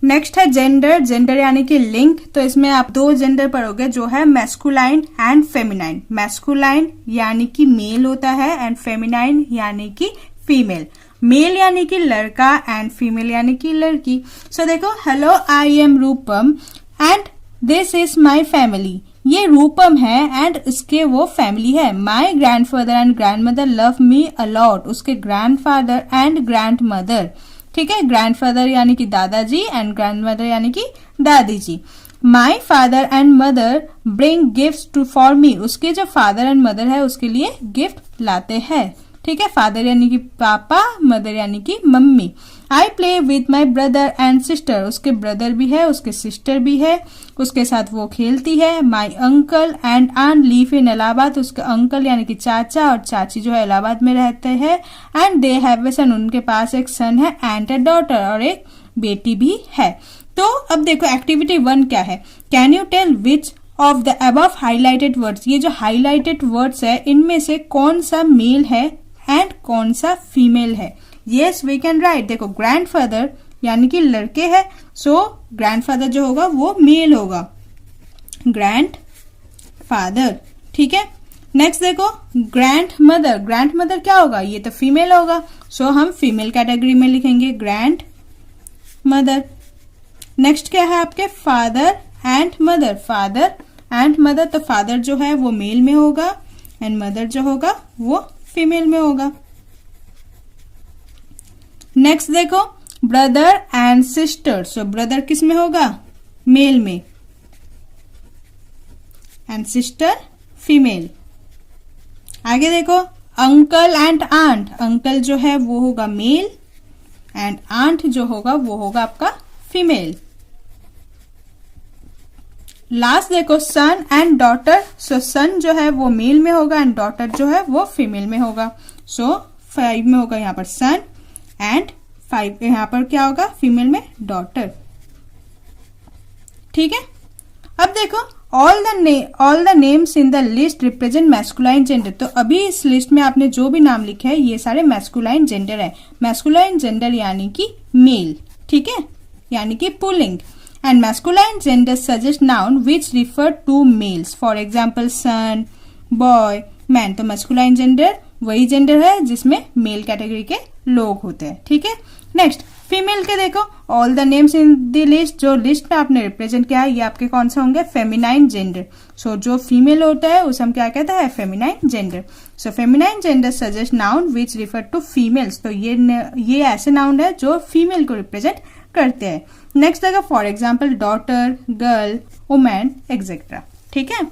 नेक्स्ट है जेंडर, जेंडर यानी कि लिंग। तो इसमें आप 2 जेंडर पढ़ोगे जो है मैस्कुलाइन एंड फेमिनाइन। मैस्कुलाइन यानी कि मेल होता है एंड फेमिनाइन यानी कि फीमेल। मेल यानी कि लड़का एंड फीमेल यानी कि लड़की। सो देखो, hello I am Rupam and this is my family. ये रूपम है एंड इसके वो फैमिली है। माई grandfather and grandmother love me a lot, उसके ग्रैंडफादर एंड ग्रैंडमदर। ठीक है। ग्रैंडफादर यानी कि दादाजी एंड ग्रैंडमदर यानी कि दादी जी। My father and mother bring gift to for me, उसके जो फादर एंड मदर है उसके लिए गिफ्ट लाते हैं। ठीक है। फादर यानी कि पापा, मदर यानी कि mummy. I play with my brother and sister, उसके ब्रदर भी है, उसके सिस्टर भी है, उसके साथ वो खेलती है। My uncle and aunt live in Allahabad, उसके अंकल यानी कि चाचा और चाची जो है इलाहाबाद में रहते हैं। एंड दे हैव ए सन, उनके पास एक सन है एंड ए डॉटर, और एक बेटी भी है। तो अब देखो एक्टिविटी 1 क्या है, can you tell which of the above highlighted words, ये जो हाईलाइटेड वर्ड्स है इनमें से कौन सा मेल है एंड कौन सा फीमेल है। Yes we can write. देखो, ग्रैंडफादर यानी कि लड़के है, सो ग्रैंडफादर जो होगा वो मेल होगा, ग्रैंडफादर। ठीक है। नेक्स्ट देखो, ग्रैंडमदर, ग्रैंडमदर क्या होगा, ये तो फीमेल होगा, सो हम फीमेल कैटेगरी में लिखेंगे ग्रैंड मदर। नेक्स्ट क्या है आपके, father and mother, father and mother, तो फादर जो है वो मेल में होगा एंड मदर जो होगा वो फीमेल में होगा। नेक्स्ट देखो, brother and sister, so brother किस में होगा, मेल में, एंड सिस्टर फीमेल। आगे देखो, अंकल एंड आंट, अंकल जो है वो होगा मेल एंड आंट जो होगा वो होगा आपका फीमेल। लास्ट देखो सन एंड डॉटर, सो सन जो है वो मेल में होगा एंड डॉटर जो है वो फीमेल में होगा। सो 5 में होगा यहाँ पर सन एंड 5 यहाँ पर क्या होगा फीमेल में डॉटर। ठीक है, अब देखो all the names in the list represent masculine gender. तो अभी इस लिस्ट में आपने जो भी नाम लिखे हैं ये सारे मैस्कुलाइन जेंडर है। मैस्कुलाइन जेंडर यानी कि मेल, ठीक है, यानी कि पुल्लिंग। And masculine gender suggest noun which refer to males, for example son, boy, man. तो मैस्कुलाइन जेंडर वही जेंडर है जिसमें मेल कैटेगरी के लोग होते हैं। ठीक है, नेक्स्ट फीमेल के देखो all the names in the list, जो लिस्ट में आपने रिप्रेजेंट किया है ये आपके कौन से होंगे, फेमिनाइन जेंडर। सो जो फीमेल होता है उसे हम क्या कहते हैं, feminine gender. So feminine gender suggest noun which refer to females. तो ये ऐसे नाउन है जो फीमेल को रिप्रेजेंट करते हैं। नेक्स्ट देखो for example daughter, girl, women etcetera. ठीक है,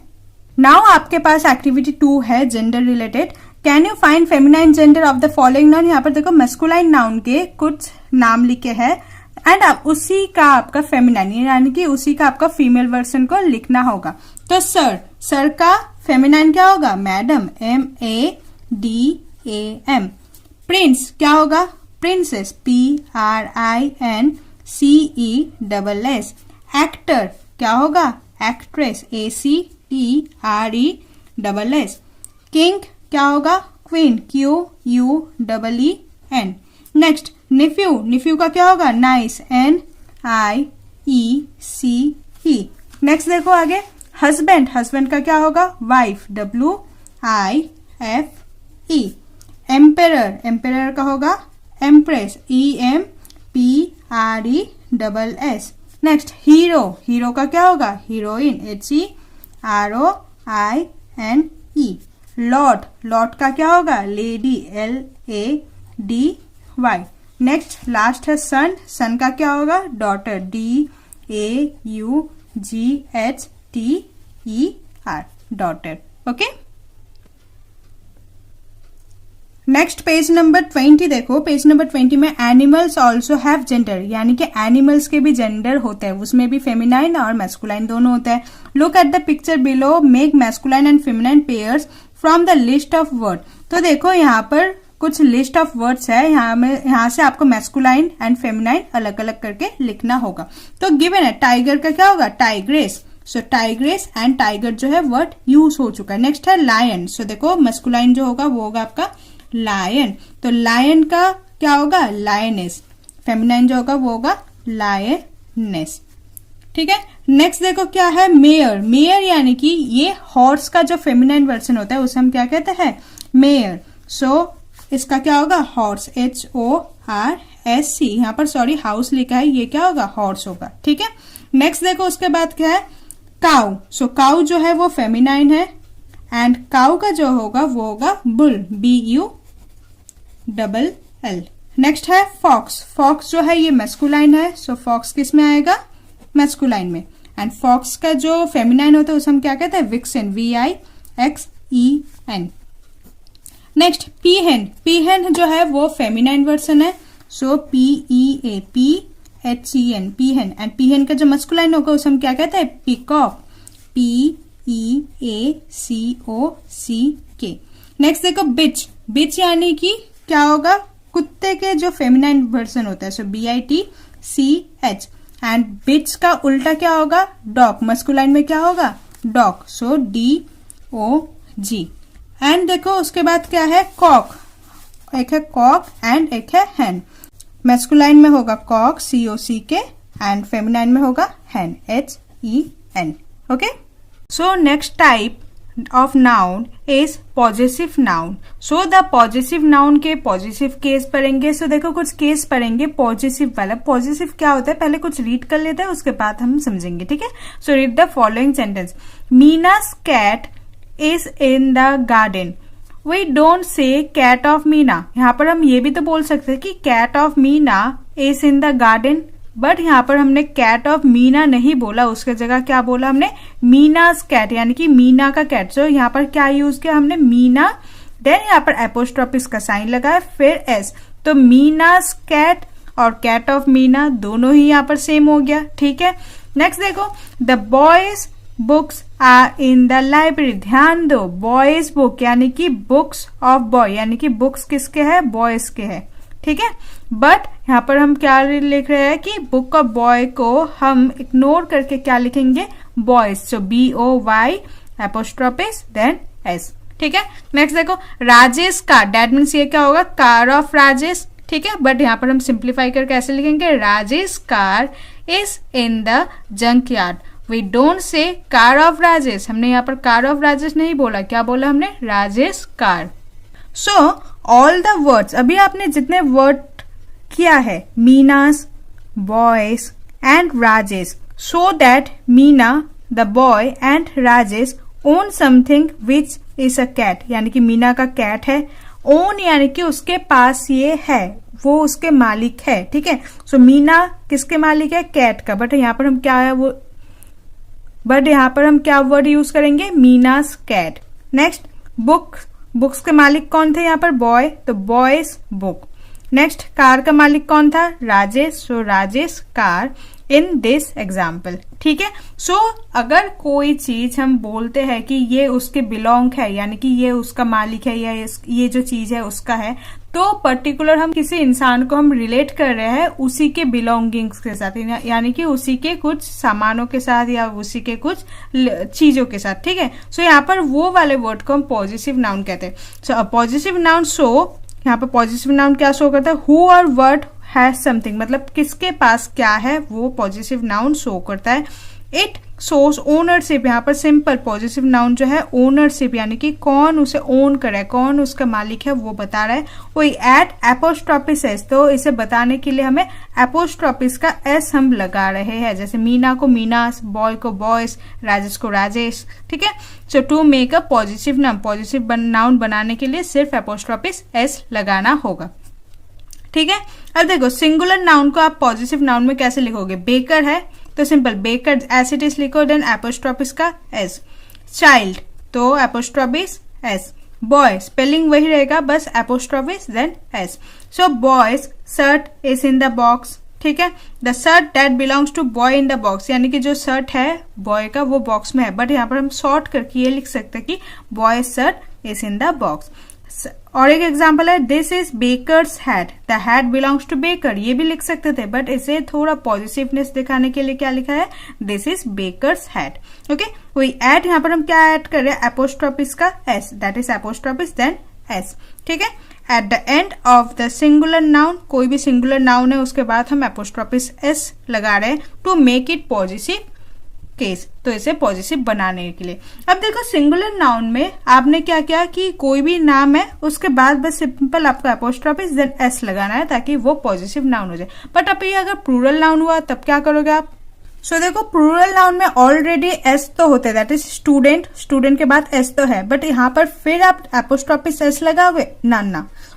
नाउ आपके पास एक्टिविटी 2 है gender related. Can you find feminine gender of the following noun. यहाँ पर देखो मैस्कुलाइन नाउन के कुछ नाम लिखे हैं एंड आप उसी का आपका फेमिनाइन यानी कि उसी का आपका फीमेल वर्जन को लिखना होगा। तो सर, सर का फेमिनाइन क्या होगा, मैडम, MADAM। प्रिंस क्या होगा, प्रिंसेस, PRINCESS। एक्टर क्या होगा, एक्ट्रेस, ACTRESS। किंग क्या होगा, queen, QUEEN। Next nephew, nephew का क्या होगा, नाइस, NIECE। नेक्स्ट देखो आगे हस्बैंड, हस्बैंड का क्या होगा, वाइफ, WIFE। एम्पेरर, एम्पेरर का होगा empress, EMPRESS। Next hero, hero का क्या होगा, हीरोइन, HEROINE। लॉर्ड, लॉर्ड का क्या होगा, लेडी, LADY। नेक्स्ट लास्ट है सन, सन का क्या होगा, daughter, DAUGHTER, daughter. Okay, next page number 20 देखो। पेज नंबर 20 में एनिमल्स ऑल्सो हैव जेंडर, यानी कि एनिमल्स के भी जेंडर होते हैं, उसमें भी फेमिनाइन और मैस्कुलाइन दोनों होते हैं। Look at the picture below, make masculine and feminine pairs from the list of word. तो देखो यहाँ पर कुछ लिस्ट ऑफ वर्ड्स है, यहाँ से आपको मैस्कुलाइन एंड फेमिनाइन अलग अलग करके लिखना होगा। तो गिवन है टाइगर का क्या होगा, tigress. So tigress and tiger जो है वर्ड यूज हो चुका है। नेक्स्ट है लायन। सो देखो मैस्कुलाइन जो होगा वो होगा आपका लायन। तो लायन का क्या होगा, लायनेस। फेमिनाइन जो होगा वो होगा लायनेस। ठीक है, नेक्स्ट देखो क्या है, मेयर। मेयर यानी कि ये हॉर्स का जो फेमिनाइन वर्जन होता है उसे हम क्या कहते हैं, मेयर। सो इसका क्या होगा, हॉर्स, HORSE। यहाँ पर सॉरी हाउस लिखा है, ये क्या होगा, हॉर्स होगा। ठीक है, नेक्स्ट देखो उसके बाद क्या है, काउ। सो काउ जो है वो फेमिनाइन है एंड काउ का जो होगा वो होगा बुल, BULL। नेक्स्ट है फॉक्स। फॉक्स जो है ये मैस्कुलाइन है, सो फॉक्स किस में आएगा, मैस्कुलाइन में। एंड फॉक्स का जो फेमिनाइन होता है उसे हम क्या कहते हैं, विक्सेन, VIXEN। नेक्स्ट पीहेन। पीहेन जो है वो फेमिनाइन वर्जन है, सो PEAPHEN, पीहेन। एंड पीहेन का जो मैस्कुलाइन होगा उसे हम क्या कहते हैं, पीकॉक, PEACOCK। नेक्स्ट देखो बिच। बिच यानी कि क्या होगा, कुत्ते के जो फेमिनाइन वर्जन होता है, सो BITCH। एंड बिच का उल्टा क्या होगा, डॉग। मैस्कुलाइन में क्या होगा, डॉग, सो DOG। एंड देखो उसके बाद क्या है, कॉक। एक है कॉक एंड एक है हैन। मैस्कुलाइन में होगा कॉक, COCK, एंड फेमिनाइन में होगा हैन, HEN। Okay, so next type of noun is possessive noun. So the possessive noun के possessive केस पढ़ेंगे। So देखो कुछ केस पढ़ेंगे possessive वाला। possessive क्या होता है पहले कुछ रीड कर लेते हैं, उसके बाद हम समझेंगे। ठीक है, so read the following sentence. Mina's cat is in the garden. We don't say cat of Meena. यहाँ पर हम ये भी तो बोल सकते हैं कि cat of Meena is in the garden, but यहाँ पर हमने कैट ऑफ मीना नहीं बोला, उसके जगह क्या बोला हमने, मीनास कैट, यानी कि मीना का कैट। सो यहाँ पर क्या यूज किया हमने, मीना, देन यहाँ पर एपोस्ट्रोफिस का साइन लगाया, फिर एस। तो मीनास कैट और कैट ऑफ मीना दोनों ही यहाँ पर सेम हो गया। ठीक है, नेक्स्ट देखो, the boys books are in the library. ध्यान दो, बॉयज बुक यानी कि बुक्स ऑफ बॉय, यानी कि बुक्स किसके है, बॉयज के है, ठीक है। बट यहाँ पर हम क्या लिख रहे हैं कि बुक ऑफ बॉय को हम इग्नोर करके क्या लिखेंगे, बॉयज। सो BOY एपोस्ट्रोफिस देन S, ठीक है। नेक्स्ट देखो, राजेश कार, दैट मीन्स ये क्या होगा, कार ऑफ राजेश, ठीक है। बट यहाँ पर हम सिंप्लीफाई करके ऐसे लिखेंगे, Rajesh car is in the junkyard. We don't say car of Rajesh, हमने यहाँ पर कार ऑफ राजेश नहीं बोला, क्या बोला हमने, Rajesh car. So all the words, अभी आपने जितने वर्ड किया है, Meena's, boys and Rajesh, so that Meena the boy and Rajesh own something which is a cat, यानी कि मीना का कैट है। ओन यानी कि उसके पास ये है, वो उसके मालिक है, ठीक है। सो मीना किसके मालिक है, कैट का। बट यहाँ पर हम क्या है वो, बट यहाँ पर हम क्या वर्ड यूज करेंगे, मीनास कैट। नेक्स्ट, बुक्स के मालिक कौन थे यहाँ पर, बॉय, तो बॉयज बुक। नेक्स्ट, कार का मालिक कौन था, Rajesh, so Rajesh car in this example, ठीक है। सो अगर कोई चीज हम बोलते हैं कि ये उसके बिलोंग है, यानी कि ये उसका मालिक है या ये जो चीज है उसका है, तो पर्टिकुलर हम किसी इंसान को हम रिलेट कर रहे हैं उसी के बिलोंगिंग्स के साथ, यानी कि उसी के कुछ सामानों के साथ या उसी के कुछ चीजों के साथ, ठीक है। सो यहाँ पर वो वाले वर्ड को हम पॉजिटिव नाउन कहते हैं। सो पॉजिटिव नाउन शो, यहाँ पर पॉजिटिव नाउन क्या शो करता है, हु और व्हाट हैज समथिंग, मतलब किसके पास क्या है वो पॉजिटिव नाउन शो करता है। इट शोज ओनरशिप, यहाँ पर सिंपल पॉजिटिव नाउन जो है ओनरशिप, यानी कि कौन उसे ओन करे, कौन उसका मालिक है वो बता रहा है। वही एट एपोस्ट्रोफिस एस, तो इसे बताने के लिए हमें एपोस्ट्रोफिस का एस हम लगा रहे हैं, जैसे मीना को मीनास, बॉय को बॉयज, राजेश को राजेश, ठीक है। So to make a positive noun, positive noun बनाने के लिए सिर्फ एपोस्ट्रोफिस एस लगाना होगा, ठीक है। अब देखो, सिंगुलर नाउन को आप पॉजिटिव नाउन में कैसे लिखोगे, बेकर है तो simple baker S it is लिखो, देन एपोस्ट्रोफिस का एस। चाइल्ड तो एपोस्ट्रोफिस एस। बॉय स्पेलिंग वही रहेगा, बस apostrophes then S. So boy's shirt is in the box, ठीक है। The shirt that belongs to boy in the box, यानी कि जो शर्ट है बॉय का वो बॉक्स में है, बट यहाँ पर हम शॉर्ट करके ये लिख सकते हैं कि boy shirt is in the box. और एक एग्जाम्पल है, this is baker's hat, the hat belongs to baker, ये भी लिख सकते थे, बट इसे थोड़ा पॉजिटिवनेस दिखाने के लिए क्या लिखा है, this is baker's hat, okay. वही एट, यहाँ पर हम क्या ऐड कर रहे हैं, एपोस्ट्रोफिस का S, that is apostrophes then S, ठीक है। At the end of the singular noun, कोई भी सिंगुलर नाउन है उसके बाद हम एपोस्ट्रोफिस एस लगा रहे हैं to make it positive case, तो इसे पॉजिटिव बनाने के लिए। अब देखो, सिंगुलर नाउन में आपने क्या किया कि कोई भी नाम है उसके बाद बस सिंपल आपको एपोस्ट्रोफिस देन एस लगाना है ताकि वो पॉजिटिव नाउन हो जाए। बट अब ये अगर प्लूरल नाउन हुआ तब क्या करोगे आप, सो देखो प्लूरल नाउन में ऑलरेडी एस तो होते हैं, दैट इज स्टूडेंट, स्टूडेंट के बाद एस तो है, बट यहाँ पर फिर आप एपोस्ट्रोफिस एस लगाओगे ना,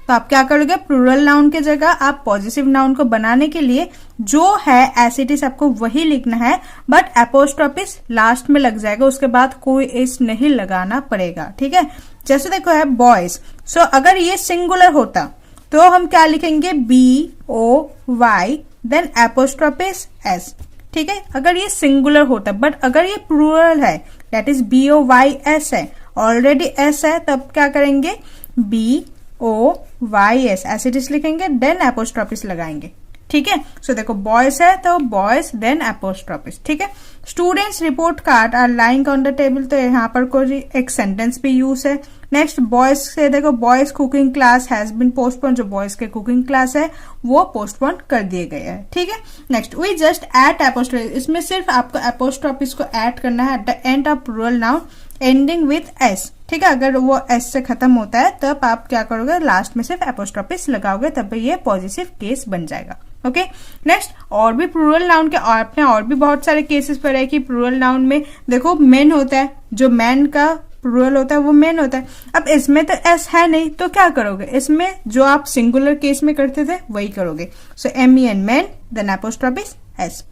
तो आप क्या करोगे, प्लूरल नाउन के जगह आप पॉजिटिव नाउन को बनाने के लिए जो है एस इट इज आपको वही लिखना है, बट एपोस्ट्रोफिस लास्ट में लग जाएगा, उसके बाद कोई एस नहीं लगाना पड़ेगा, ठीक है। जैसे देखो है बॉयज, सो अगर ये सिंगुलर होता तो हम क्या लिखेंगे, BOY देन एपोस्ट्रोफिस एस, ठीक है, अगर ये सिंगुलर होता। बट अगर ये प्लूरल है, दैट इज BOYS है, ऑलरेडी एस है, तब क्या करेंगे, BOYS ऐसे डिस लिखेंगे, देन एपोस्ट्रोफिस लगाएंगे, ठीक है। सो देखो बॉयज है तो बॉयज देन एपोस्ट्रोफिस, ठीक है। Students report card are lying on the table, तो यहाँ पर कोई एक सेंटेंस भी यूज है। नेक्स्ट बॉयज से देखो, boys cooking class has been postpone, जो बॉयज के कुकिंग क्लास है वो पोस्टपोन कर दिए गए हैं, ठीक है। Next we just add apostrophes, इसमें सिर्फ आपको एपोस्ट्रोफिस को ऐड करना है at the end of plural noun ending with S, ठीक है। अगर वो एस से खत्म होता है तब आप क्या करोगे, लास्ट में सिर्फ एपोस्ट्रोफिस लगाओगे, तब ये पॉजिटिव केस बन जाएगा, ओके। नेक्स्ट, और भी प्लूरल नाउन के आपने और भी बहुत सारे केसेस पढ़े कि प्लूरल नाउन में देखो मेन होता है, जो मैन का प्लूरल होता है वो मेन होता है। अब इसमें तो एस है नहीं तो क्या करोगे, इसमें जो आप सिंगुलर केस में करते थे वही करोगे। So MEN man then apostrophes S.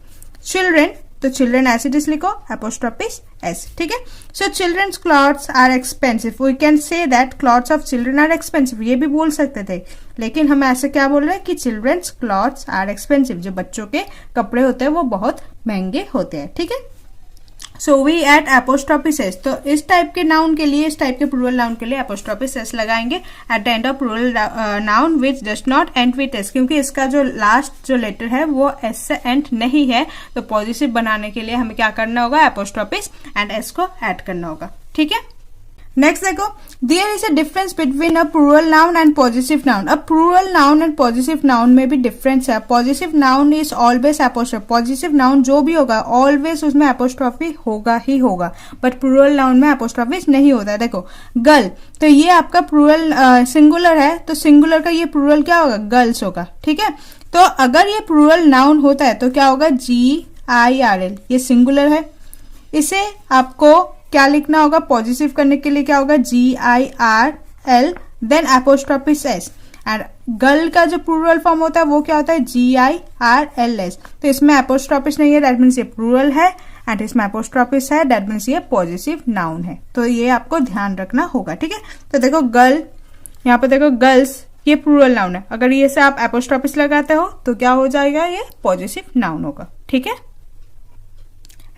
Children, तो चिल्ड्रेन एस इट इज लिखो, एपोस्ट्रोफिस एस, ठीक है। So children's clothes are expensive, we can say that clothes of children are expensive, ये भी बोल सकते थे, लेकिन हम ऐसे क्या बोल रहे हैं कि चिल्ड्रंस क्लॉथ्स आर एक्सपेंसिव, जो बच्चों के कपड़े होते हैं वो बहुत महंगे होते हैं, ठीक है। सो वी एट एपोस्ट्रोफिस एस, तो इस टाइप के नाउन के लिए, इस टाइप के प्लूरल नाउन के लिए एपोस्ट्रोफिस एस लगाएंगे at the end of plural noun which does not end with S, क्योंकि इसका जो लास्ट जो लेटर है वो एस से एंड नहीं है, तो पॉजिटिव बनाने के लिए हमें क्या करना होगा, एपोस्ट्रोफिस एंड एस को ऐड करना होगा, ठीक है। नेक्स्ट देखो, there is a difference between a plural noun and positive noun. अब plural noun and positive noun में भी डिफरेंस है। Positive noun is always apostrophe, positive noun जो भी होगा ऑलवेज उसमें एपोस्ट्रोफी होगा ही होगा, बट प्लूरल नाउन में एपोस्ट्रोफी नहीं होता है। देखो गर्ल, तो ये आपका प्लूरल सिंगुलर है, तो सिंगुलर का ये प्लूरल क्या होगा, गर्ल्स होगा, ठीक है। तो अगर ये प्लूरल नाउन होता है तो क्या होगा, GIRL, ये सिंगुलर है, इसे आपको क्या लिखना होगा, पॉजिटिव करने के लिए क्या होगा, GIRL then apostrophes S, and girl का जो प्लूरल फॉर्म होता है वो क्या होता है, GIRLS, तो इसमें एपोस्ट्रोफिस नहीं है, दैट मीन्स ये प्लूरल है, एंड इसमें एपोस्ट्रोफिस है, दैट मीन्स ये पॉजिटिव नाउन है, तो ये आपको ध्यान रखना होगा, ठीक है। तो देखो गर्ल, यहाँ पे देखो गर्ल्स, ये प्लूरल नाउन है, अगर ये से आप एपोस्ट्रोफिस लगाते हो तो क्या हो जाएगा, ये पॉजिटिव नाउन होगा, ठीक है।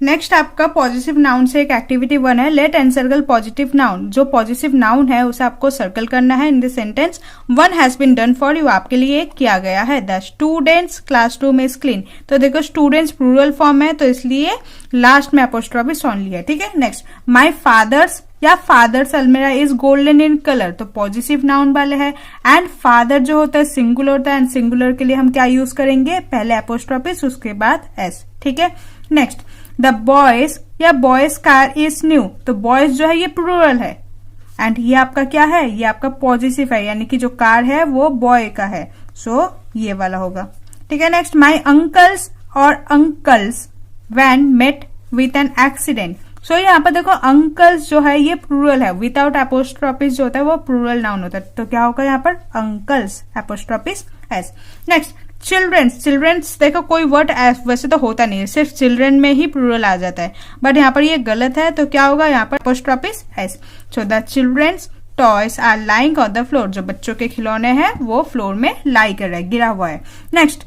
नेक्स्ट आपका पॉजिटिव नाउन से एक एक्टिविटी 1 है, लेट एनसर्कल पॉजिटिव नाउन। जो पॉजिटिव नाउन है उसे आपको सर्कल करना है in the sentence, 1 has been done for you, आपके लिए किया गया है। The students classroom is clean, तो देखो स्टूडेंट्स प्लूरल फॉर्म है, तो इसलिए लास्ट में एपोस्ट्रोफिस ओनली है, ठीक है। नेक्स्ट, माई फादर्स या फादर्स अलमीरा इज गोल्डन इन कलर, तो पॉजिटिव नाउन वाले है, एंड फादर जो होता है सिंगुलर होता है, एंड सिंगुलर के लिए हम क्या यूज करेंगे, पहले एपोस्ट्रोफिस उसके बाद एस, ठीक है। नेक्स्ट, द बॉयज या बॉयज कार इज न्यू, तो बॉयज जो है ये प्लूरल है, एंड ये आपका क्या है, ये आपका पॉजिटिव है, यानी कि जो कार है वो बॉय का है, सो ये वाला होगा, ठीक है। नेक्स्ट, माई अंकल्स और uncle's van met with an accident, so यहाँ पर देखो अंकल्स जो है ये प्लूरल है, विदाउट एपोस्ट्रोफिस जो होता है वो प्लूरल नाउन होता है, तो क्या होगा यहाँ पर, uncle's apostrophes S. Next, children's, children's देखो कोई वर्ड वैसे तो होता नहीं है, सिर्फ चिल्ड्रन में ही प्लूरल आ जाता है, बट यहाँ पर ये गलत है, तो क्या होगा यहाँ पर, apostrophes S. So the children's toys are lying on the floor, जो बच्चों के खिलौने हैं वो फ्लोर में लाई कर रहे हैं, गिरा हुआ है। नेक्स्ट,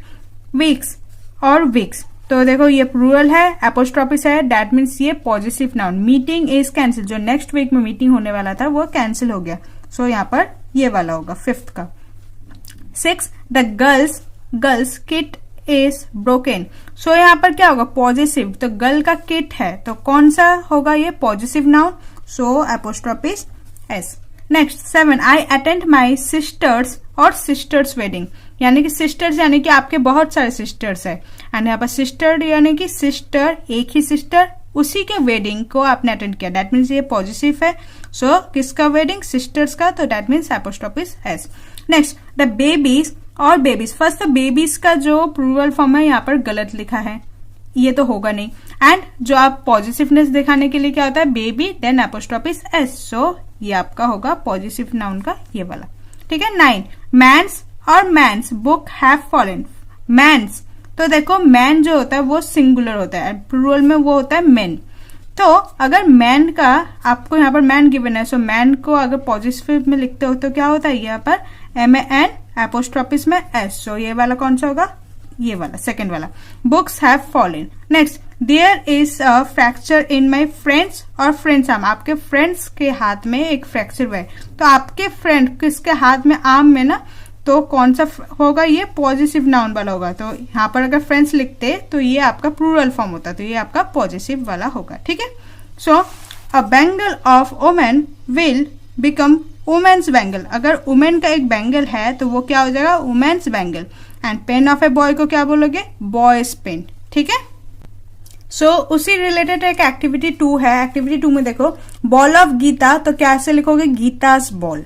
वीक्स और वीक्स, तो देखो ये प्लूरल है, एपोस्ट्रोफिस है, दैट मीन्स ये positive noun. Meeting is cancel, जो नेक्स्ट वीक में मीटिंग होने वाला था वो कैंसिल हो गया, सो यहाँ पर ये वाला होगा 5th का। 6, the girl's kit is broken, so यहाँ पर क्या होगा, पॉजिटिव, तो गर्ल का किट है, तो कौन सा होगा ये, positive noun, so apostrophes S. Next, 7, I attend my sister's और सिस्टर्स वेडिंग, यानी कि सिस्टर्स यानी कि आपके बहुत सारे सिस्टर्स है, एंड यहाँ पर सिस्टर यानी कि सिस्टर, एक ही सिस्टर, उसी के वेडिंग को आपने अटेंड किया, दैट मीन्स ये पॉजिटिव है, सो किसका वेडिंग, सिस्टर्स का, तो that means apostrophes S. Next, the babies और बेबीज, फर्स्ट तो बेबीज का जो प्लूरल फॉर्म है यहाँ पर गलत लिखा है, ये तो होगा नहीं, एंड जो आप पॉजिटिवनेस दिखाने के लिए क्या होता है, बेबी देन एपोस्ट्रोफिस एस, सो ये आपका होगा पॉजिटिव नाउन का ये वाला, ठीक है। 9, मैंस और men's book have fallen, men's, तो देखो मैन जो होता है वो सिंगुलर होता है, प्लूरल में वो होता है मेन, तो अगर मैन का आपको यहाँ पर मैन गिवन है, सो मैन को अगर पॉजिटिव में लिखते हो तो क्या होता है, यहाँ पर MAN एपोस्ट्रोफिस में एस, सो ये वाला कौन सा होगा, ये वाला सेकंड वाला। Books have fallen. Next, there is a fracture in my friends और फ्रेंड्स आर्म, आपके फ्रेंड्स के हाथ में एक फ्रैक्चर हुआ है, तो आपके फ्रेंड किसके हाथ में, आर्म में ना, तो कौन सा होगा, ये पॉजिटिव नाउन वाला होगा, तो यहाँ पर अगर फ्रेंड्स लिखते तो ये आपका प्लूरल फॉर्म होता, तो ये आपका पॉजिटिव वाला होगा, ठीक है। So a bangle of women will become women's bangle, अगर वुमेन का एक बैंगल है तो वो क्या हो जाएगा, women's bangle, and pen of a boy को क्या बोलोगे, बॉयज पेन, ठीक है। सो उसी रिलेटेड एक एक्टिविटी 2 है, एक्टिविटी 2 में देखो, बॉल ऑफ गीता, तो क्या से लिखोगे, Geeta's ball.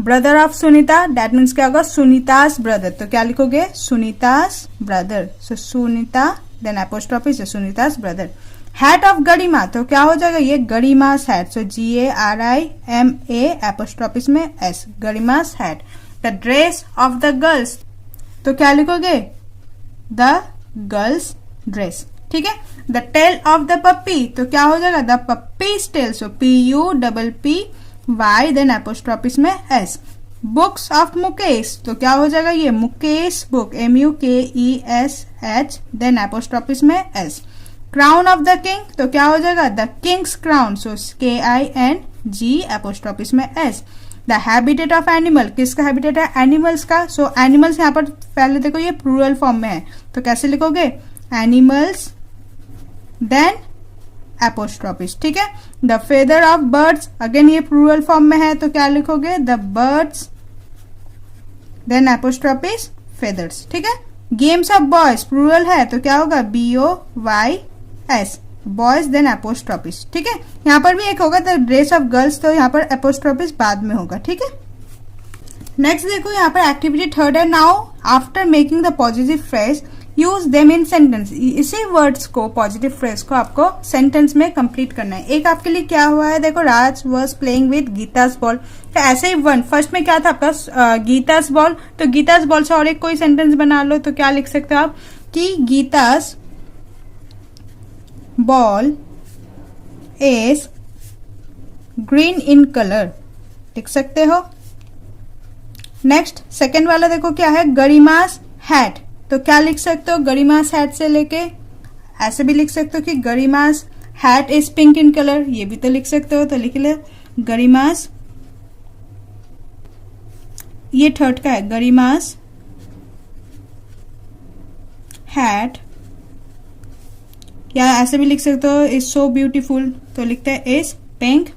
Brother of Sunita, that means क्या होगा, सुनीतास ब्रदर, तो क्या लिखोगे, Sunita's brother, so Sunita then apostrophe s Sunita's brother. Hat of Garima, तो क्या हो जाएगा, ये गरिमास हैट, सो GARIMA एपोस्ट्रोफिस में S, Garima's hat. The dress of the girls, तो क्या लिखोगे, द गर्ल्स ड्रेस, ठीक है। The tail of the puppy, तो क्या हो जाएगा, the puppy's tail, so PUPPY then apostrophe s में एस। बुक्स ऑफ मुकेश, तो क्या हो जाएगा, ये Mukesh book, MUKESH then apostrophe s में S. Crown of the king, तो क्या हो जाएगा the king's crown, so KING अपोस्ट्रोफिस में S। The habitat of animal, किसका हैबिटेट है एनिमल्स का, सो एनिमल्स यहाँ पर पहले देखो ये प्लूरल फॉर्म में है, तो कैसे लिखोगे एनिमल्स देन अपोस्ट्रोफिस, ठीक है। The feather of birds, again ये प्लूरल फॉर्म में है, तो क्या लिखोगे द बर्ड्स देन अपोस्ट्रोफिस फेदर्स, ठीक है। गेम्स ऑफ बॉयज प्लूरल है, तो क्या होगा BOYS बॉयज देन अपोस्ट्रोफिस, ठीक है। यहाँ पर भी एक होगा द ड्रेस ऑफ गर्ल्स, तो यहाँ पर अपोस्ट्रोफिस बाद में होगा, ठीक है। नेक्स्ट देखो यहाँ पर एक्टिविटी थर्ड है, now after making the positive phrase use them in sentence. इसी वर्ड्स को पॉजिटिव फ्रेज को आपको सेंटेंस में कंप्लीट करना है। एक आपके लिए क्या हुआ है, देखो राज वॉज प्लेइंग विद गीतास बॉल, तो ऐसे ही वन फर्स्ट में क्या था आपका गीतास बॉल, तो गीतास बॉल से और एक कोई सेंटेंस बना लो, तो क्या लिख सकते हो आप कि Geeta's ball is green in colour, लिख सकते हो। नेक्स्ट सेकेंड वाला देखो क्या है गरिमास हैट, तो क्या लिख सकते हो गरिमास हैट से लेके ऐसे भी लिख सकते हो कि Garima's hat is pink in colour, ये भी तो लिख सकते हो, तो लिख ले गरिमास, ये थर्ड का है गरिमास हैट, या ऐसे भी लिख सकते हो इज सो ब्यूटीफुल, तो लिखते हैं इज पिंक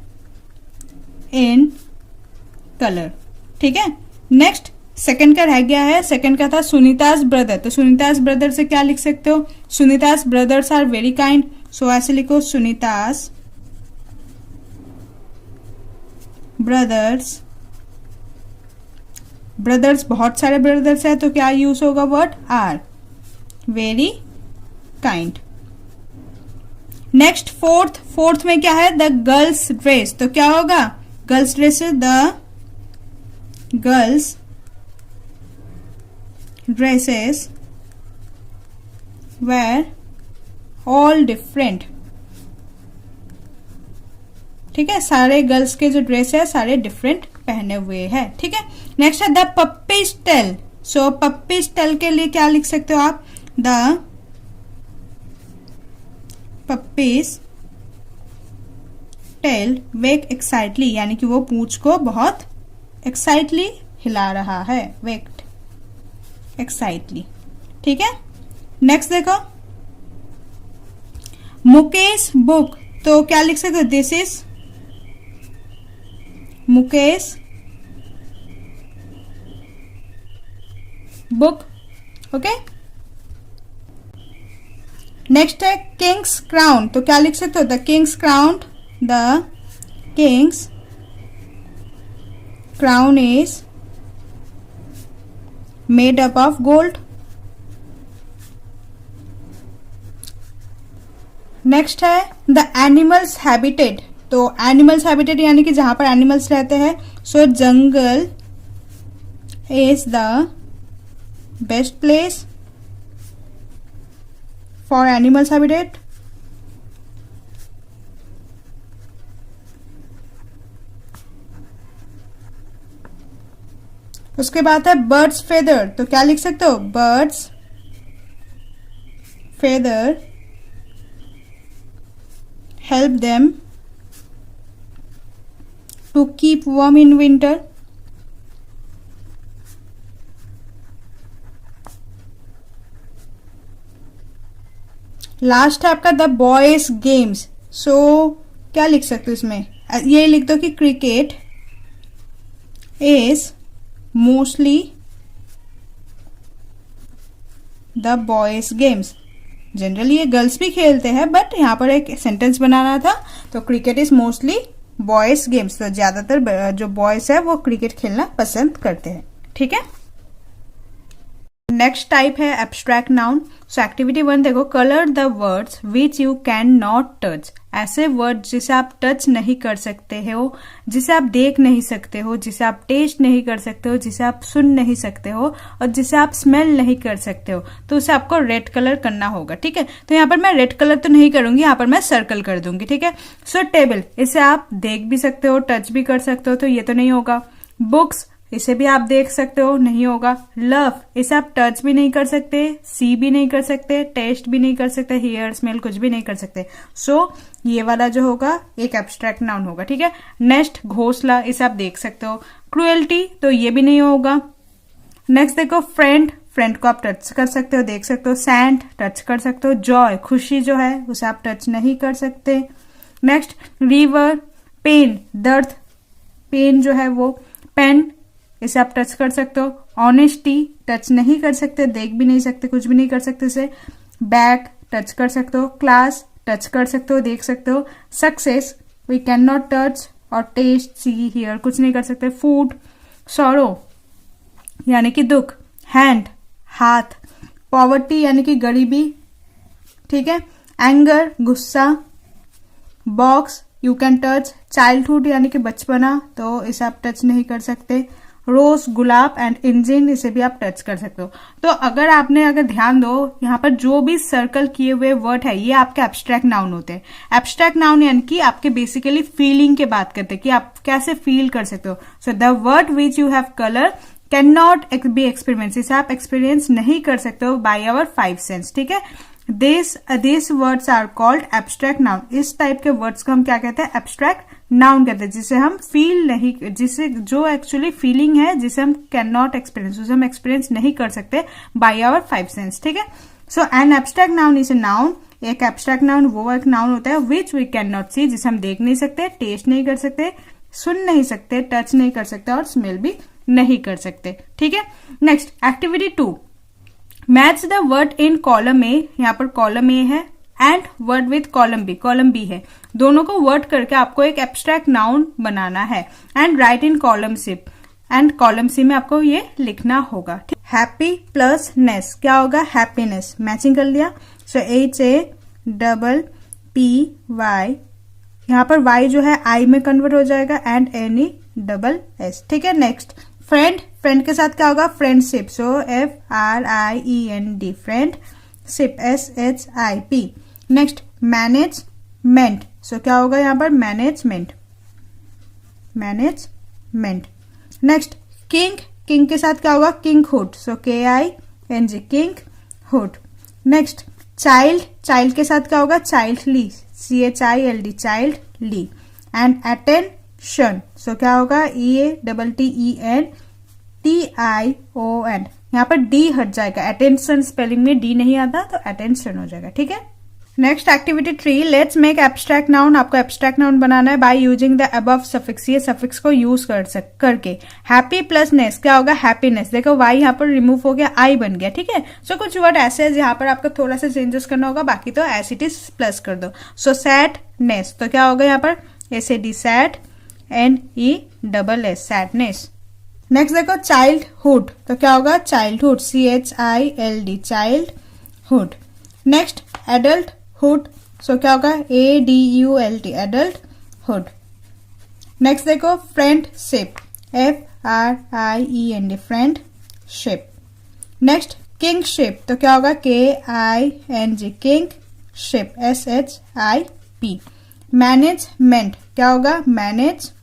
इन कलर, ठीक है। नेक्स्ट सेकंड का रह गया है, सेकंड का था सुनीताज ब्रदर, तो सुनीताज ब्रदर से क्या लिख सकते हो Sunita's brothers are very kind, so ऐसे लिखो सुनीताज ब्रदर्स, ब्रदर्स बहुत सारे ब्रदर्स है, तो क्या यूज होगा word are very kind. Next fourth में क्या है द गर्ल्स ड्रेस, तो क्या होगा girls dress, the girls dresses were all different, ठीक है, सारे गर्ल्स के जो ड्रेस है सारे डिफरेंट पहने हुए हैं, ठीक है। नेक्स्ट है the puppy's tail, so puppies tail के लिए क्या लिख सकते हो आप the puppy's tail wag excitedly, यानी कि वो पूंछ को बहुत एक्साइटली हिला रहा है, वेक्ड एक्साइटली, ठीक है। नेक्स्ट देखो मुकेश बुक, तो क्या लिख सकते हो this is Mukesh book, okay. Next है किंग्स क्राउन, तो क्या लिख सकते हो the king's crown, the king's crown is made up of gold. Next है द एनिमल्स हैबिटेट, तो एनिमल्स हैबिटेट यानी कि जहां पर एनिमल्स रहते हैं, so jungle is the best place for animals habitat. उसके बाद है बर्ड्स फेदर, तो क्या लिख सकते हो birds feather help them to keep warm in winter. Last है आपका द बॉयज गेम्स, सो क्या लिख सकते हो इसमें, ये लिख दो कि cricket is mostly the boys games, generally ये गर्ल्स भी खेलते हैं, बट यहाँ पर एक सेंटेंस बनाना था, तो cricket is mostly boys games, तो ज्यादातर जो बॉयज है वो क्रिकेट खेलना पसंद करते हैं, ठीक है। नेक्स्ट टाइप है एब्स्ट्रैक्ट नाउन, सो एक्टिविटी 1 देखो colour the words which you can not touch, ऐसे वर्ड जिसे आप टच नहीं कर सकते हो, जिसे आप देख नहीं सकते हो, जिसे आप टेस्ट नहीं कर सकते हो, जिसे आप सुन नहीं सकते हो और जिसे आप स्मेल नहीं कर सकते हो, तो उसे आपको रेड कलर करना होगा, ठीक है। तो यहाँ पर मैं रेड कलर तो नहीं करूंगी, यहाँ पर मैं सर्कल कर दूंगी, ठीक है। सो टेबल, इसे आप देख भी सकते हो टच भी कर सकते हो, तो ये तो नहीं होगा। बुक्स, इसे भी आप देख सकते हो, नहीं होगा। लव, इसे आप टच भी नहीं कर सकते, सी भी नहीं कर सकते, टेस्ट भी नहीं कर सकते, हियर, स्मेल, कुछ भी नहीं कर सकते। सो ये वाला जो होगा एक एब्स्ट्रैक्ट नाउन होगा, ठीक है। नेक्स्ट घोंसला, इसे आप देख सकते हो। क्रुएल्टी, तो ये भी नहीं होगा। नेक्स्ट देखो फ्रेंड, फ्रेंड को आप टच कर सकते हो, देख सकते हो। सैंड, टच कर सकते हो। जॉय, खुशी जो है उसे आप टच नहीं कर सकते। नेक्स्ट रिवर, पेन, दर्द, पेन जो है वो। पेन, इसे आप टच कर सकते हो। ऑनेस्टी, टच नहीं कर सकते, देख भी नहीं सकते, कुछ भी नहीं कर सकते इसे। बैग, टच कर सकते हो। क्लास, टच कर सकते हो, देख सकते हो। Success, we can not touch और टेस्ट, सी, हियर, कुछ नहीं कर सकते। फूड, सॉरो यानी कि दुख। हैंड, हाथ। पॉवर्टी यानी कि गरीबी, ठीक है। एंगर, गुस्सा। Box, you can touch. Childhood यानी कि बचपना, तो इसे आप टच नहीं कर सकते। रोज, गुलाब। एंड इंजिन, इसे भी आप टच कर सकते हो। तो अगर ध्यान दो, यहाँ पर जो भी सर्कल किए हुए वर्ड है ये आपके एब्स्ट्रैक्ट नाउन होते हैं। एब्स्ट्रैक्ट नाउन यानी कि आपके बेसिकली फीलिंग के बात करते हैं कि आप कैसे फील कर सकते हो। So the word which you have colour can not be experience, इसे आप एक्सपीरियंस नहीं कर सकते हो बाय आवर 5 सेंस, ठीक है। This words are called abstract noun. इस टाइप के वर्ड्स को हम क्या कहते हैं? एब्स्ट्रैक्ट नाउन कहते हैं, जिसे हम फील नहीं, जिसे जो एक्चुअली फीलिंग है जिसे हम कैन नॉट एक्सपीरियंस, उसे हम एक्सपीरियंस नहीं कर सकते बाय आवर 5 सेंस, ठीक है। So an abstract noun is a noun, एक एब्स्ट्रैक्ट नाउन वो एक नाउन होता है which we can not see, जिसे हम देख नहीं सकते, टेस्ट नहीं कर सकते, सुन नहीं सकते, टच नहीं कर सकते और स्मेल भी नहीं कर सकते, ठीक है। Next activity 2, match the word in column A, यहाँ पर कॉलम ए है and word with column B, column B है, दोनों को वर्ड करके आपको एक एब्स्ट्रैक्ट नाउन बनाना है and write in column C, and column C में आपको ये लिखना होगा। हैप्पी प्लस नेस क्या होगा? हैप्पीनेस, मैचिंग कर लिया। सो HAPPY, यहाँ पर Y जो है I में कन्वर्ट हो जाएगा एंड NESS, ठीक है। नेक्स्ट फ्रेंड, फ्रेंड के साथ क्या होगा? Friendship, so FRIEND, friend ship, SHIP। Next management, so क्या होगा यहाँ पर? Management, management. Next king, king के साथ क्या होगा? Kinghood, so KING, kinghood. Next child, child के साथ क्या होगा? Childly, CHILD, childly. And attention, so क्या होगा? EATTENTION, यहाँ पर डी हट जाएगा, अटेंशन स्पेलिंग में डी नहीं आता तो अटेंशन हो जाएगा, ठीक है। Next activity 3, let's make abstract noun, आपको एब्स्ट्रैक्ट नाउन बनाना है by using the above suffix, ये सफिक्स को यूज करके। हैप्पी प्लस नेस क्या होगा? हैप्पीनेस, देखो वाई यहाँ पर रिमूव हो गया, आई बन गया, ठीक है। सो कुछ वर्ड ऐसे है जहां पर आपको थोड़ा सा चेंजेस करना होगा, बाकी तो एज इट इज प्लस कर दो। सो सैडनेस, तो क्या होगा यहाँ पर? SAD, sad, NESS, sadness. Next देखो चाइल्डहुड, तो क्या होगा? Childhood, CHILD, childhood. Next adulthood, so क्या होगा? ADULT, adulthood. नेक्स्ट देखो friendship, FRIEND, friendship. Next kingship, तो क्या होगा? KING, kingship, SHIP। मैनेजमेंट क्या होगा? Management.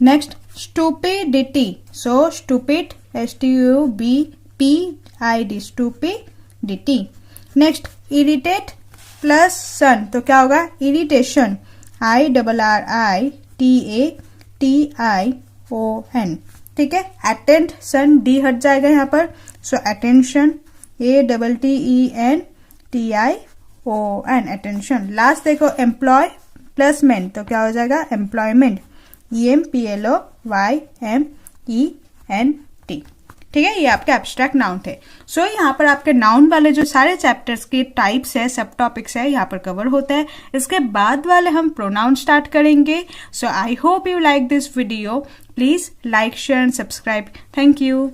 Next stupidity, so stupid, STUPID, stupidity. Next irritate plus son, तो क्या होगा? इरिटेशन, IRRITATION, ठीक है। अटेंशन, डी हट जाएगा यहाँ पर, सो अटेंशन, ATTENTION, अटेंशन। लास्ट देखो एम्प्लॉय प्लस मेंट, तो क्या हो जाएगा? एम्प्लॉयमेंट, EMPLOYMENT, ठीक है। ये आपके एब्स्ट्रैक्ट नाउन थे। सो यहाँ पर आपके नाउन वाले जो सारे चैप्टर्स के टाइप्स है, सब टॉपिक्स है, यहाँ पर कवर होता है। इसके बाद वाले हम प्रोनाउन स्टार्ट करेंगे। So I hope you like this video, please like, share and subscribe. Thank you.